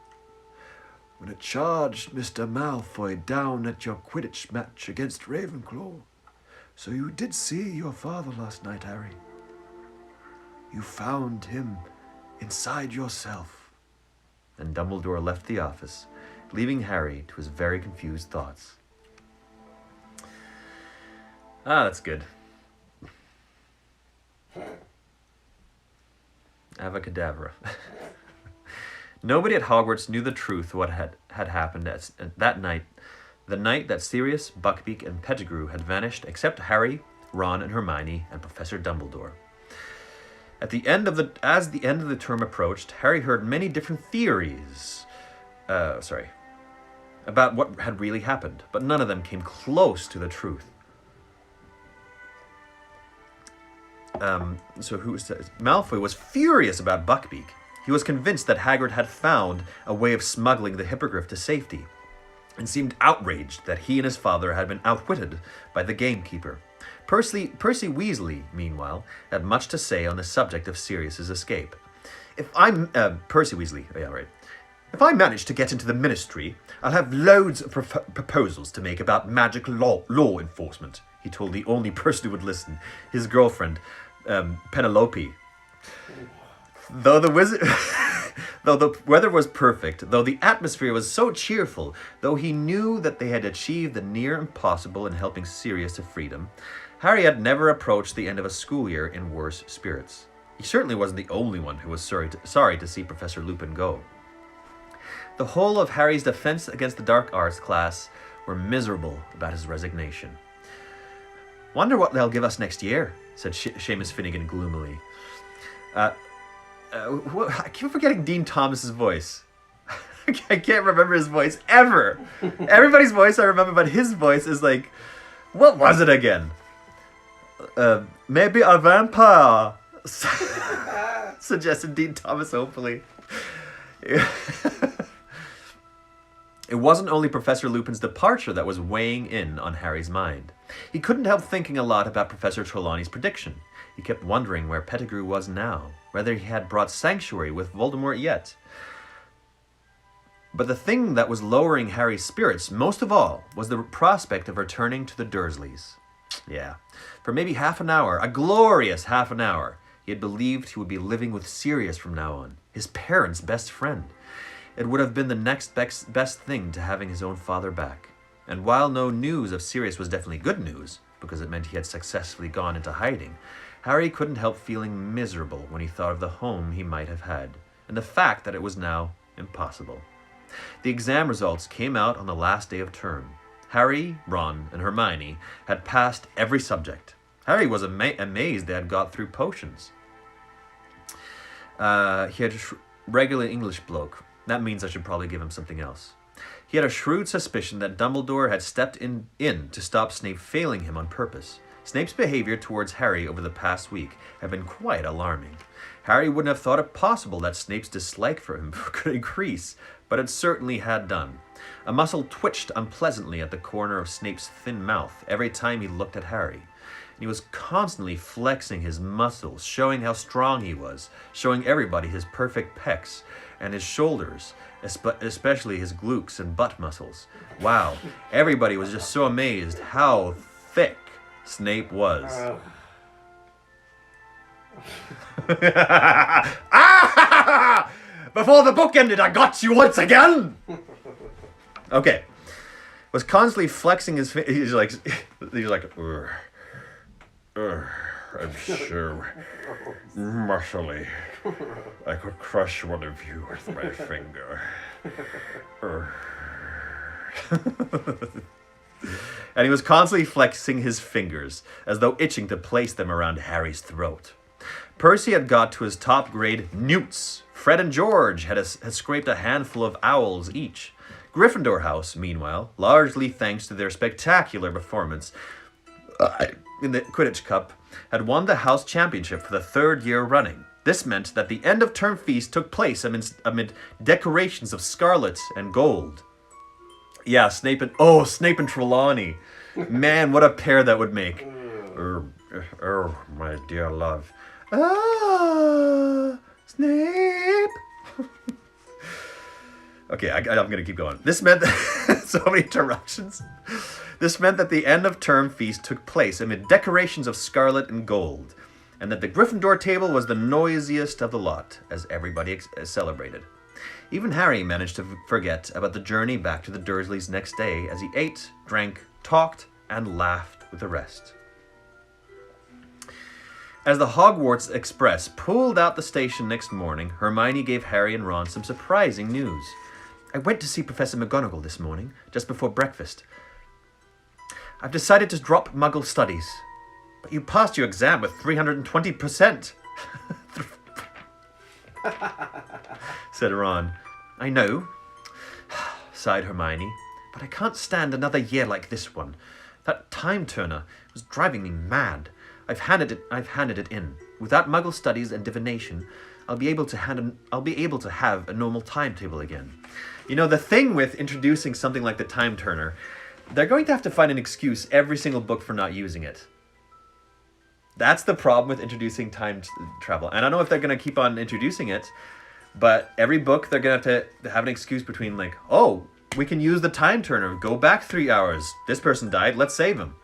When it charged Mr. Malfoy down at your Quidditch match against Ravenclaw. So you did see your father last night, Harry. You found him inside yourself. And Dumbledore left the office, leaving Harry to his very confused thoughts. Ah, that's good. Avacadabra. Nobody at Hogwarts knew the truth of what had happened that night. The night that Sirius, Buckbeak, and Pettigrew had vanished, except Harry, Ron, and Hermione, and Professor Dumbledore. As the end of the term approached, Harry heard many different theories. About what had really happened, but none of them came close to the truth. Malfoy was furious about Buckbeak. He was convinced that Hagrid had found a way of smuggling the hippogriff to safety, and seemed outraged that he and his father had been outwitted by the gamekeeper. Percy Weasley, meanwhile, had much to say on the subject of Sirius's escape. Percy Weasley, yeah, right. If I manage to get into the ministry, I'll have loads of proposals to make about magic law enforcement, he told the only person who would listen, his girlfriend, Penelope. Though the weather was perfect, though the atmosphere was so cheerful, though he knew that they had achieved the near impossible in helping Sirius to freedom, Harry had never approached the end of a school year in worse spirits. He certainly wasn't the only one who was sorry to see Professor Lupin go. The whole of Harry's Defense Against the Dark Arts class were miserable about his resignation. "Wonder what they'll give us next year," said Seamus Finnegan gloomily. I keep forgetting Dean Thomas's voice. I can't remember his voice ever. Everybody's voice I remember, but his voice is like, what was it again? Maybe a vampire, suggested Dean Thomas hopefully. It wasn't only Professor Lupin's departure that was weighing in on Harry's mind. He couldn't help thinking a lot about Professor Trelawney's prediction. He kept wondering where Pettigrew was now, whether he had brought sanctuary with Voldemort yet. But the thing that was lowering Harry's spirits most of all was the prospect of returning to the Dursleys. Yeah, for maybe half an hour, a glorious half an hour, he had believed he would be living with Sirius from now on, his parents' best friend. It would have been the next best thing to having his own father back. And while no news of Sirius was definitely good news, because it meant he had successfully gone into hiding, Harry couldn't help feeling miserable when he thought of the home he might have had, and the fact that it was now impossible. The exam results came out on the last day of term. Harry, Ron, and Hermione had passed every subject. Harry was amazed they had got through potions. He had a regular English bloke. That means I should probably give him something else. He had a shrewd suspicion that Dumbledore had stepped in to stop Snape failing him on purpose. Snape's behavior towards Harry over the past week had been quite alarming. Harry wouldn't have thought it possible that Snape's dislike for him could increase, but it certainly had done. A muscle twitched unpleasantly at the corner of Snape's thin mouth every time he looked at Harry. And he was constantly flexing his muscles, showing how strong he was, showing everybody his perfect pecs and his shoulders, especially his glutes and butt muscles. Wow, everybody was just so amazed how thick Snape was. Ah! Before the book ended, I got you once again! Okay. Was constantly flexing his he's like I'm so muscly. I could crush one of you with my finger. And he was constantly flexing his fingers, as though itching to place them around Harry's throat. Percy had got to his top grade newts. Fred and George had scraped a handful of owls each. Gryffindor House, meanwhile, largely thanks to their spectacular performance in the Quidditch Cup, had won the house championship for the third year running. This meant that the end-of-term feast took place amid decorations of scarlet and gold. Yeah, Snape and Trelawney. Man, what a pair that would make. My dear love. Ah, Snape. Okay, I'm going to keep going. This meant that so many interruptions. This meant that the end-of-term feast took place amid decorations of scarlet and gold, and that the Gryffindor table was the noisiest of the lot, as everybody celebrated. Even Harry managed to forget about the journey back to the Dursleys next day as he ate, drank, talked, and laughed with the rest. As the Hogwarts Express pulled out the station next morning, Hermione gave Harry and Ron some surprising news. I went to see Professor McGonagall this morning, just before breakfast. I've decided to drop Muggle studies. But you passed your exam with 320%. said Ron. I know, sighed Hermione, but I can't stand another year like this one. That time turner was driving me mad. I've handed it in. Without Muggle studies and divination, I'll be able to have a normal timetable again. You know, the thing with introducing something like the time turner, they're going to have to find an excuse every single book for not using it. That's the problem with introducing time travel. And I don't know if they're going to keep on introducing it, but every book they're going to have an excuse between like, oh, we can use the time turner. Go back 3 hours. This person died. Let's save him.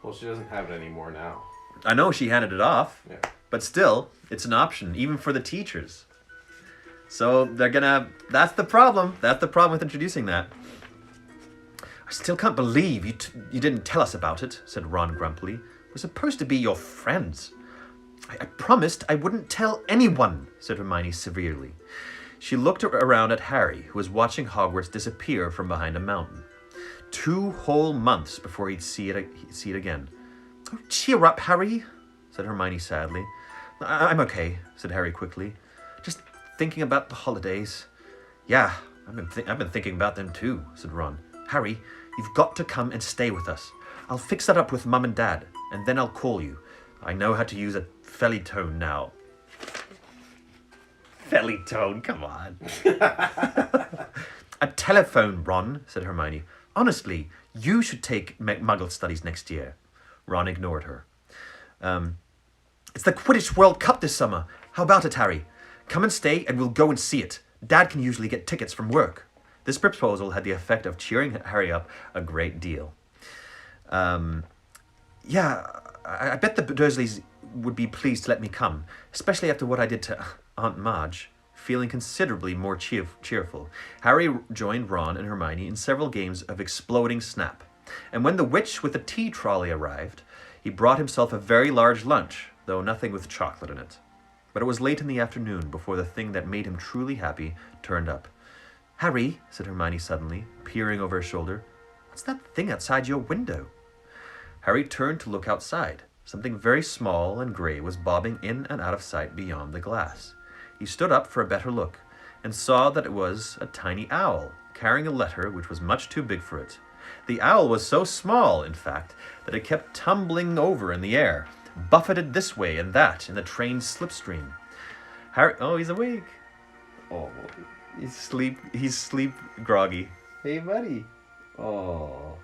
Well, she doesn't have it anymore now. I know she handed it off, Yeah. but still, it's an option, even for the teachers. So that's the problem. That's the problem with introducing that. I still can't believe you didn't tell us about it, said Ron grumpily. We're supposed to be your friends. I promised I wouldn't tell anyone, said Hermione severely. She looked around at Harry, who was watching Hogwarts disappear from behind a mountain. 2 whole months before he'd see it again. Oh, cheer up, Harry, said Hermione sadly. I'm okay, said Harry quickly. Just thinking about the holidays. Yeah, I've been thinking about them too, said Ron. Harry, you've got to come and stay with us. I'll fix that up with Mum and Dad, and then I'll call you. I know how to use a fellytone now. Fellytone, come on. A telephone, Ron, said Hermione. Honestly, you should take Muggle Studies next year. Ron ignored her. It's the Quidditch World Cup this summer. How about it, Harry? Come and stay and we'll go and see it. Dad can usually get tickets from work. This proposal had the effect of cheering Harry up a great deal. Yeah, I bet the Dursleys would be pleased to let me come, especially after what I did to Aunt Marge. Feeling considerably more cheerful, Harry joined Ron and Hermione in several games of Exploding Snap. And when the witch with the tea trolley arrived, he brought himself a very large lunch, though nothing with chocolate in it. But it was late in the afternoon before the thing that made him truly happy turned up. Harry, said Hermione suddenly, peering over his shoulder, what's that thing outside your window? Harry turned to look outside. Something very small and gray was bobbing in and out of sight beyond the glass. He stood up for a better look, and saw that it was a tiny owl, carrying a letter which was much too big for it. The owl was so small, in fact, that it kept tumbling over in the air, buffeted this way and that in the train's slipstream. Harry, oh, he's awake. Oh, he's sleep groggy. Hey, buddy. Oh.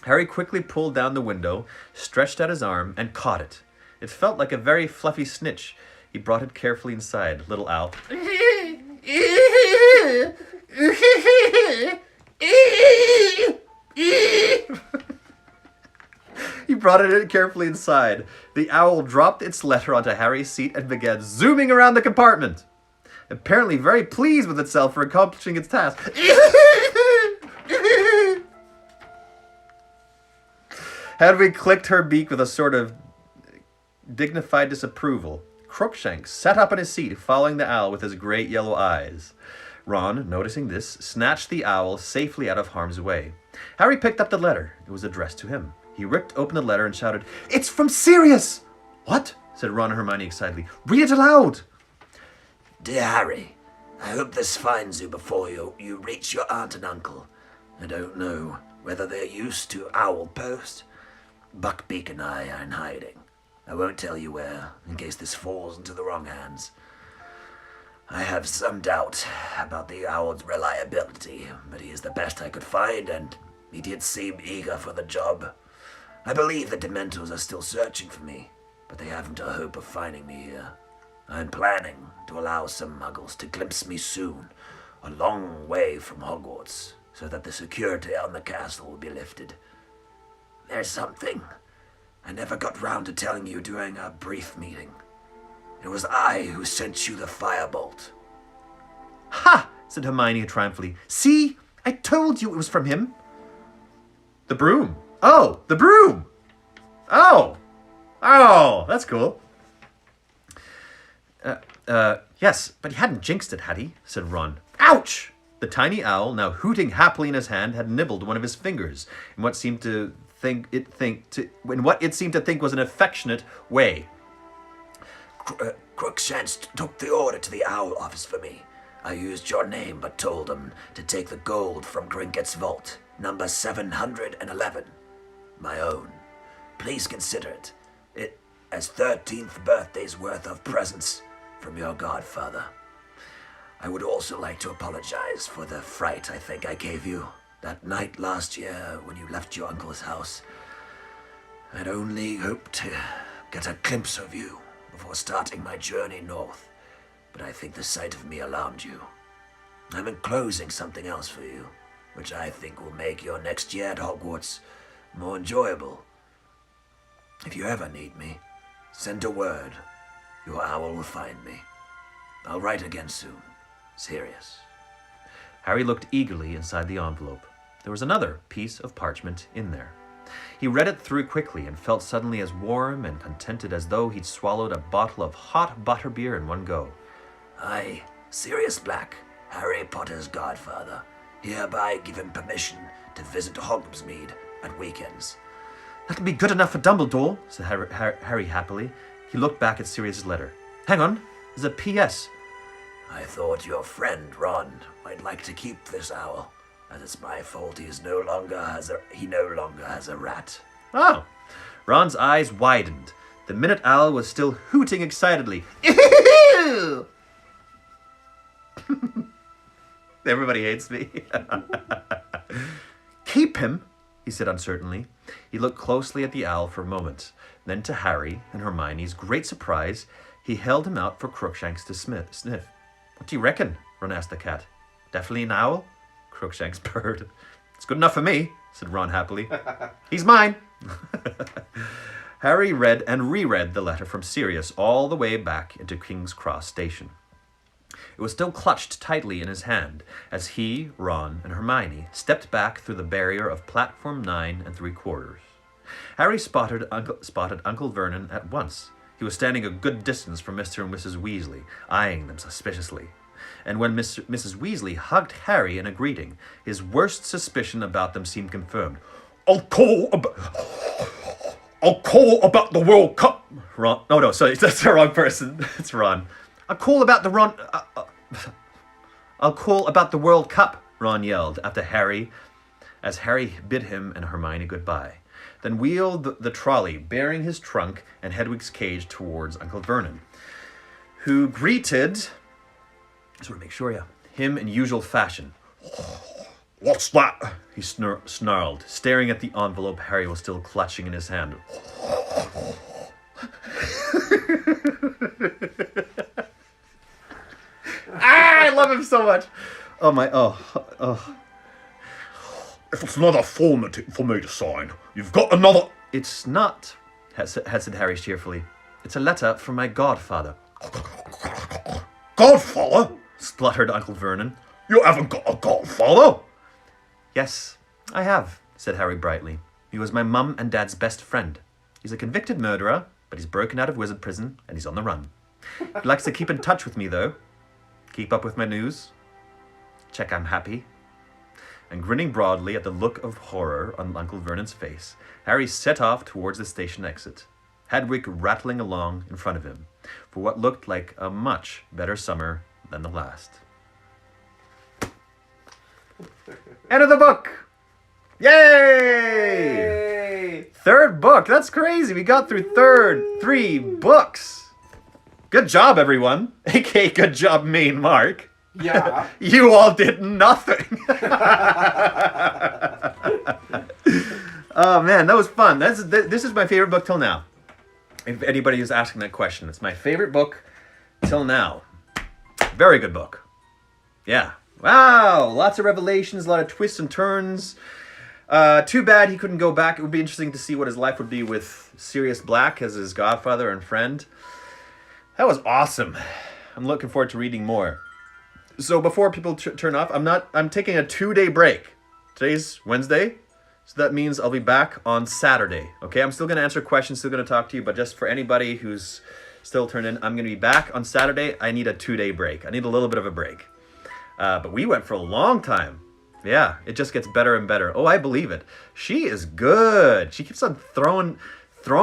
Harry quickly pulled down the window, stretched out his arm, and caught it. It felt like a very fluffy snitch. He brought it carefully inside. Little owl. He brought it in carefully inside. The owl dropped its letter onto Harry's seat and began zooming around the compartment, apparently very pleased with itself for accomplishing its task. Hedwig clicked her beak with a sort of dignified disapproval. Crookshanks sat up in his seat, following the owl with his great yellow eyes. Ron, noticing this, snatched the owl safely out of harm's way. Harry picked up the letter. It was addressed to him. He ripped open the letter and shouted, "It's from Sirius!" "What?" said Ron and Hermione excitedly. "Read it aloud!" Dear Harry, I hope this finds you before you reach your aunt and uncle. I don't know whether they're used to owl post. Buckbeak and I are in hiding. I won't tell you where, in case this falls into the wrong hands. I have some doubt about the owl's reliability, but he is the best I could find, and he did seem eager for the job. I believe the Dementors are still searching for me, but they haven't a hope of finding me here. I'm planning to allow some Muggles to glimpse me soon, a long way from Hogwarts, so that the security on the castle will be lifted. There's something I never got round to telling you during our brief meeting. It was I who sent you the firebolt. "Ha!" said Hermione triumphantly. "See? I told you it was from him." The broom. Oh, the broom. Oh, that's cool. Yes, but he hadn't jinxed it, had he? Said Ron. Ouch! The tiny owl, now hooting happily in his hand, had nibbled one of his fingers in what it seemed to think was an affectionate way. Crookshanks took the order to the owl office for me. I used your name, but told them to take the gold from Gringotts vault, number 711. My own. Please consider it as 13th birthday's worth of presents from your godfather. I would also like to apologize for the fright I think I gave you that night last year when you left your uncle's house. I'd only hoped to get a glimpse of you before starting my journey north, but I think the sight of me alarmed you. I'm enclosing something else for you, which I think will make your next year at Hogwarts more enjoyable. If you ever need me, send a word. Your owl will find me. I'll write again soon. Sirius. Harry looked eagerly inside the envelope. There was another piece of parchment in there. He read it through quickly and felt suddenly as warm and contented as though he'd swallowed a bottle of hot butterbeer in one go. I, Sirius Black, Harry Potter's godfather, hereby give him permission to visit Hogsmeade at weekends. That'll be good enough for Dumbledore, said Harry happily. He looked back at Sirius's letter. Hang on, there's a P.S. I thought your friend Ron might like to keep this owl, as it's my fault he no longer has a rat. Oh. Ron's eyes widened. The minute owl was still hooting excitedly. Everybody hates me. Keep him, he said uncertainly. He looked closely at the owl for a moment. Then to Harry and Hermione's great surprise, he held him out for Crookshanks to sniff. What do you reckon? Ron asked the cat. Definitely an owl? Crookshanks purred. It's good enough for me, said Ron happily. He's mine. Harry read and reread the letter from Sirius all the way back into King's Cross Station. It was still clutched tightly in his hand as he, Ron, and Hermione stepped back through the barrier of platform 9 3/4. Harry spotted Uncle Vernon at once. He was standing a good distance from Mr. and Mrs. Weasley, eyeing them suspiciously. And when Mrs. Weasley hugged Harry in a greeting, his worst suspicion about them seemed confirmed. I'll call about the World Cup. Ron. Oh no, sorry, that's the wrong person. It's Ron. I'll call about the World Cup, Ron yelled as Harry bid him and Hermione goodbye. Then wheeled the trolley, bearing his trunk and Hedwig's cage towards Uncle Vernon, who greeted, just want to make sure, him in usual fashion. What's that? He snarled, staring at the envelope Harry was still clutching in his hand. I love him so much. Oh. If it's another form for me to sign, you've got another... It's not, said Harry cheerfully. It's a letter from my godfather. Godfather? Spluttered Uncle Vernon. You haven't got a godfather? Yes, I have, said Harry brightly. He was my mum and dad's best friend. He's a convicted murderer, but he's broken out of wizard prison and he's on the run. He likes to keep in touch with me, though. Keep up with my news. Check I'm happy. And grinning broadly at the look of horror on Uncle Vernon's face, Harry set off towards the station exit, Hedwig rattling along in front of him, for what looked like a much better summer than the last. End of the book! Yay! Third book. That's crazy. We got through 3 books. Good job, everyone. AKA good job, me and Mark. Yeah. You all did nothing. Oh man, that was fun. This is my favorite book till now. If anybody is asking that question, it's my favorite book till now. Very good book. Yeah. Wow, lots of revelations, a lot of twists and turns. Too bad he couldn't go back. It would be interesting to see what his life would be with Sirius Black as his godfather and friend. That was awesome. I'm looking forward to reading more. So before people turn off, I'm taking a 2-day break. Today's Wednesday, so that means I'll be back on Saturday. Okay, I'm still going to answer questions, still going to talk to you, but just for anybody who's still turned in, I'm going to be back on Saturday. I need a 2-day break. I need a little bit of a break. But we went for a long time. Yeah, it just gets better and better. Oh, I believe it. She is good. She keeps on throwing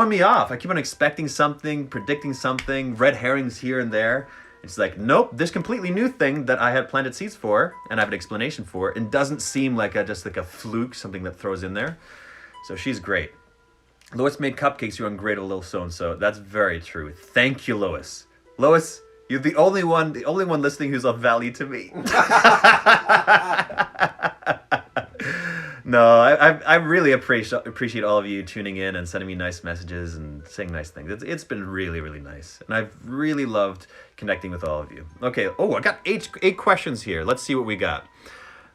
me off. I keep on expecting something, predicting something, red herrings here and there. It's like, nope, this completely new thing that I had planted seeds for, and I have an explanation for, and doesn't seem like just like a fluke, something that throws in there. So she's great. Lois made cupcakes, you ungrateful little so-and-so. That's very true. Thank you, Lois. Lois, you're the only one listening who's of value to me. No, I really appreciate all of you tuning in and sending me nice messages and saying nice things. It's been really, really nice. And I've really loved connecting with all of you. Okay, I got eight questions here. Let's see what we got.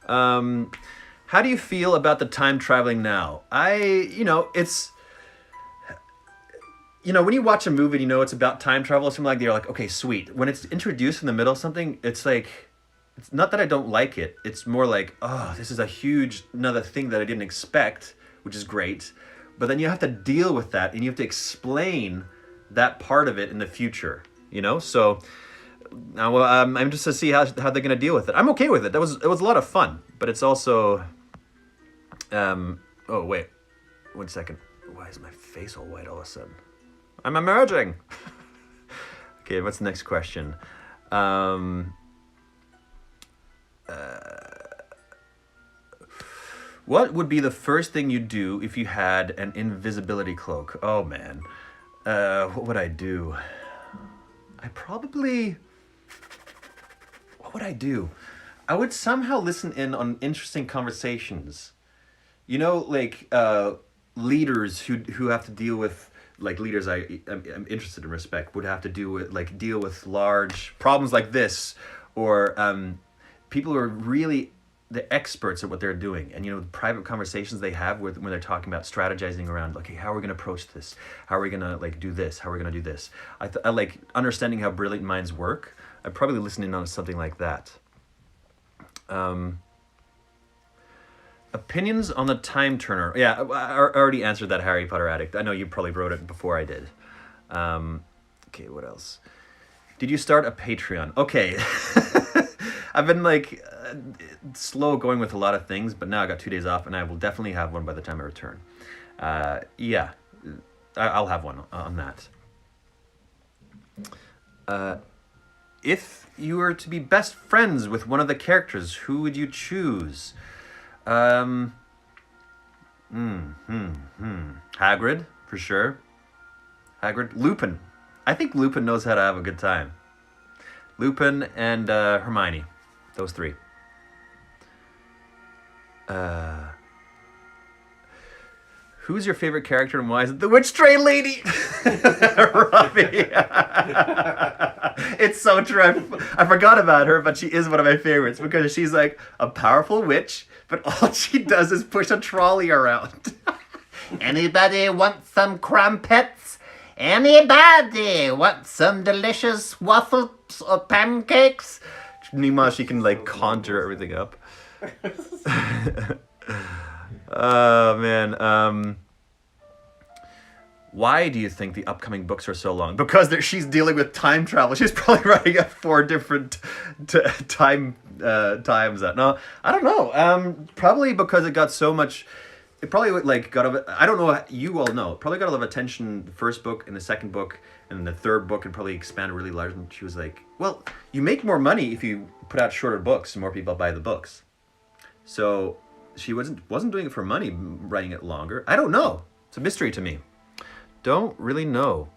How do you feel about the time traveling now? It's... when you watch a movie and it's about time travel or something like that, you're like, okay, sweet. When it's introduced in the middle of something, it's like... It's not that I don't like it. It's more like, oh, this is another thing that I didn't expect, which is great. But then you have to deal with that, and you have to explain that part of it in the future, So, I'm just to see how they're going to deal with it. I'm okay with it. It was a lot of fun, but it's also... Oh, wait. 1 second. Why is my face all white all of a sudden? I'm emerging! Okay, what's the next question? What would be the first thing you'd do if you had an invisibility cloak? Oh, man. What would I do? What would I do? I would somehow listen in on interesting conversations. You know, like leaders who have to deal with, like leaders I'm interested in respect would have to deal with large problems like this, or people who are really the experts at what they're doing, and the private conversations they have when they're talking about strategizing around, okay, how are we going to approach this? How are we going to do this? How are we going to do this? I like understanding how brilliant minds work. I'd probably listen in on something like that. Opinions on the Time Turner. Yeah, I already answered that, Harry Potter addict. I know you probably wrote it before I did. Okay, what else? Did you start a Patreon? Okay. I've been slow going with a lot of things, but now I got 2 days off, and I will definitely have one by the time I return. Yeah, I'll have one on that. If you were to be best friends with one of the characters, who would you choose? Hagrid, for sure. Hagrid. Lupin. I think Lupin knows how to have a good time. Lupin and Hermione. Those three. Who's your favorite character and why is it the Witch Train Lady? Robbie. It's so true. I forgot about her, but she is one of my favorites because she's like a powerful witch, but all she does is push a trolley around. Anybody want some crumpets? Anybody want some delicious waffles or pancakes? Meanwhile, she can conjure everything up. Oh, man. Why do you think the upcoming books are so long? Because she's dealing with time travel. She's probably writing at 4 different times. No, I don't know. Probably because it got so much... It probably got... I don't know. You all know. It probably got a lot of attention the first book and the second book. And the third book, and probably expanded really large. And she was like, well, you make more money if you put out shorter books and more people buy the books. So... She wasn't doing it for money, writing it longer. I don't know. It's a mystery to me. Don't really know.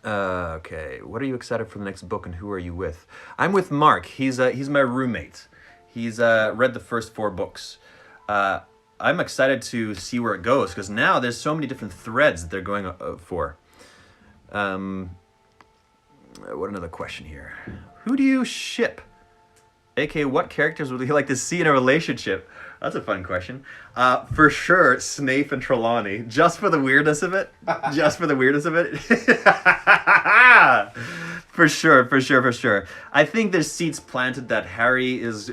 Okay, what are you excited for the next book, and who are you with? I'm with Mark. He's my roommate. He's read the first 4 books. I'm excited to see where it goes because now there's so many different threads that they're going for. What another question here? Who do you ship? AKA, what characters would you like to see in a relationship? That's a fun question. For sure, Snape and Trelawney. Just for the weirdness of it. Just for the weirdness of it. For sure. I think there's seeds planted that Harry is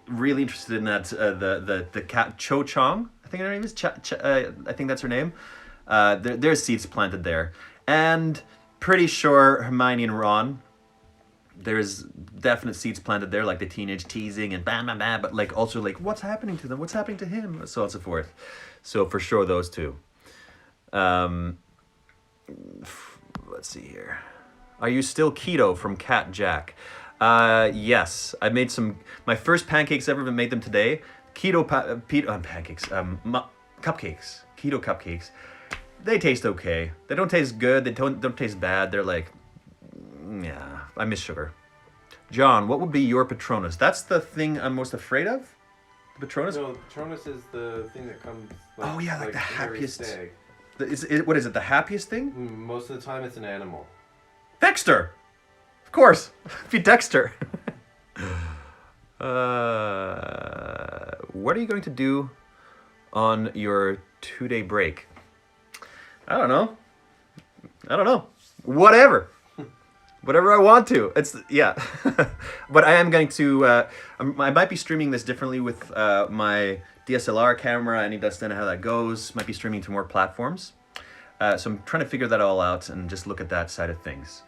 really interested in that the cat Cho Chang. I think her name is. I think that's her name. There's seeds planted there, and pretty sure Hermione and Ron. There's definite seeds planted there, like the teenage teasing and bam, bam, bam, but also what's happening to them? What's happening to him? So on and so forth. So for sure, those two. Let's see here. Are you still keto from Cat Jack? Yes, I made my first pancakes ever, but made them today. Keto pancakes, cupcakes, keto cupcakes. They taste okay. They don't taste good. They don't taste bad. They're yeah. I miss sugar. John, what would be your Patronus? That's the thing I'm most afraid of? The Patronus? No, Patronus is the thing that comes... oh, yeah, like the Harry happiest... Stag. What is it, the happiest thing? Most of the time it's an animal. Dexter! Of course. Be Dexter. What are you going to do on your 2-day break? I don't know. Whatever. Whatever I want to. Yeah. But I am going to, I might be streaming this differently with my DSLR camera. I need to understand how that goes. Might be streaming to more platforms. So I'm trying to figure that all out and just look at that side of things.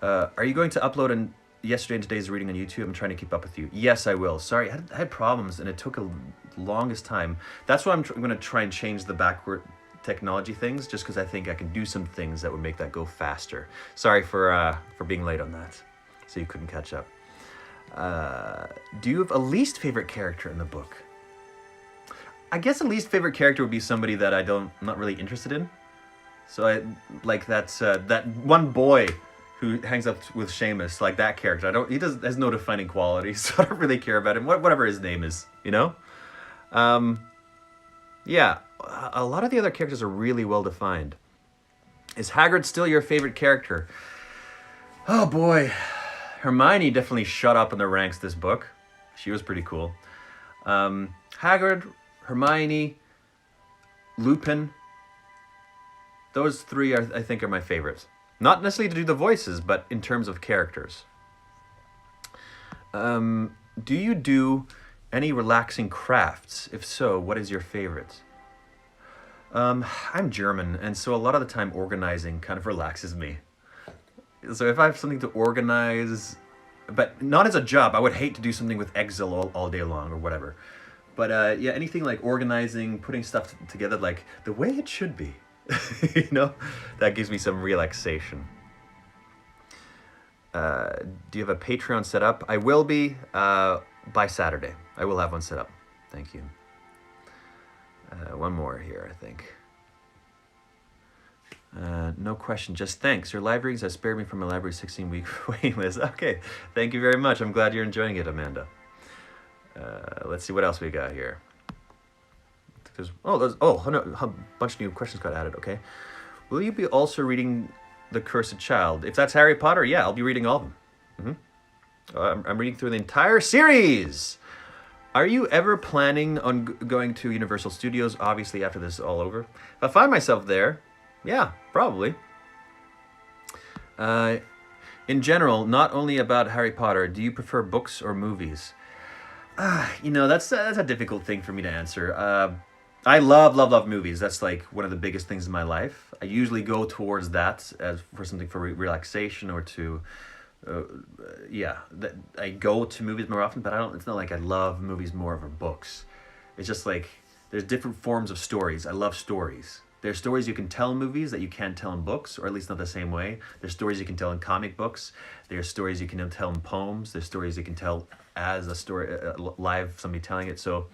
Are you going to upload an yesterday and today's reading on YouTube? I'm trying to keep up with you. Yes, I will. Sorry, I had problems and it took a longest time. That's why I'm going to try and change the backward technology things, just because I think I can do some things that would make that go faster. Sorry for being late on that, so you couldn't catch up. Do you have a least favorite character in the book? I guess a least favorite character would be somebody that I'm not really interested in. So I like that one boy who hangs up with Seamus, like that character. Has no defining qualities, so I don't really care about him. Whatever his name is, you know? Yeah, a lot of the other characters are really well defined. Is Hagrid still your favorite character? Oh boy. Hermione definitely shot up in the ranks this book. She was pretty cool. Hagrid, Hermione, Lupin. Those three, I think, are my favorites. Not necessarily to do the voices, but in terms of characters. Do you do any relaxing crafts? If so, what is your favorite? I'm German, and so a lot of the time organizing kind of relaxes me. So if I have something to organize, but not as a job, I would hate to do something with Excel all day long or whatever. But yeah, anything like organizing, putting stuff together like the way it should be, you know, that gives me some relaxation. Do you have a Patreon set up? I will be by Saturday. I will have one set up. Thank you. One more here, I think. No question, just thanks. Your live readings have spared me from a library 16-week waiting list. Okay, thank you very much. I'm glad you're enjoying it, Amanda. Let's see what else we got here. No, a bunch of new questions got added, okay. Will you be also reading The Cursed Child? If that's Harry Potter, yeah, I'll be reading all of them. I'm reading through the entire series. Are you ever planning on going to Universal Studios, obviously after this is all over? If I find myself there, yeah, probably. In general, not only about Harry Potter, do you prefer books or movies? You know, that's a difficult thing for me to answer. I love movies. That's like one of the biggest things in my life. I usually go towards that as for something for relaxation or to... I go to movies more often, but it's not like I love movies more over books. It's just like, there's different forms of stories. I love stories. There's stories you can tell in movies that you can't tell in books, or at least not the same way. There's stories you can tell in comic books. There's stories you can tell in poems. There's stories you can tell as a story, live, somebody telling it. So,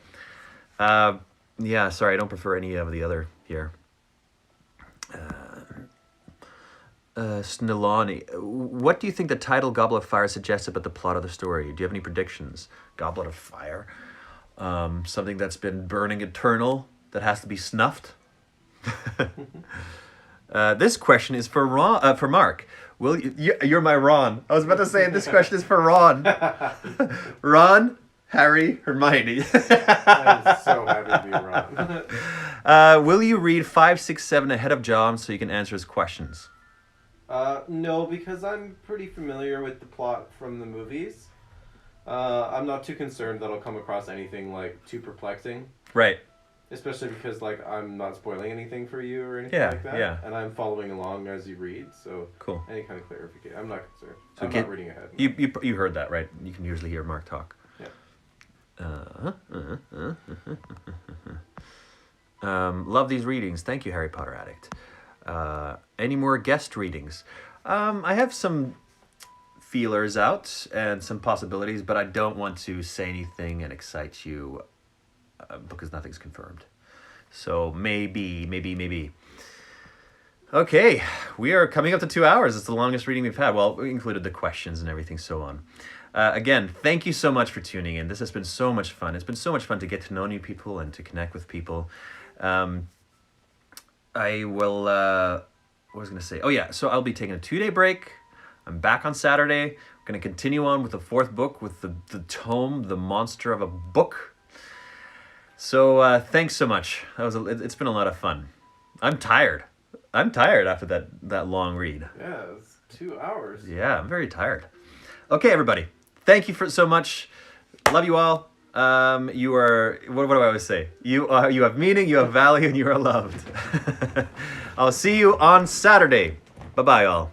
yeah, sorry, I don't prefer any of the other here. Snellani, what do you think the title Goblet of Fire suggests about the plot of the story? Do you have any predictions? Goblet of Fire? Something that's been burning eternal that has to be snuffed? This question is for Mark. You're my Ron. I was about to say this question is for Ron. Ron, Harry, Hermione. I'm so happy to be Ron. Will you read 5, 6, 7 ahead of John so you can answer his questions? No, because I'm pretty familiar with the plot from the movies. I'm not too concerned that I'll come across anything like too perplexing. Right. Especially because like I'm not spoiling anything for you or anything like that. Yeah. And I'm following along as you read, so cool. Any kind of clarification, I'm not concerned. So I'm not reading ahead. You heard that, right? You can usually hear Mark talk. Yeah. Love these readings. Thank you, Harry Potter Addict. Any more guest readings? I have some feelers out and some possibilities, but I don't want to say anything and excite you because nothing's confirmed. So maybe. Okay, we are coming up to 2 hours. It's the longest reading we've had. Well, we included the questions and everything, so on. Again, thank you so much for tuning in. This has been so much fun. It's been so much fun to get to know new people and to connect with people. I will, what was I going to say? Oh yeah, so I'll be taking a 2-day break. I'm back on Saturday. I'm going to continue on with the 4th book with the tome, The Monster of a Book. So thanks so much. It's been a lot of fun. I'm tired after that long read. Yeah, it's 2 hours. Yeah, I'm very tired. Okay, everybody. Thank you so much. Love you all. You are, what do I always say? You have meaning, you have value, and you are loved. I'll see you on Saturday. Bye-bye, all.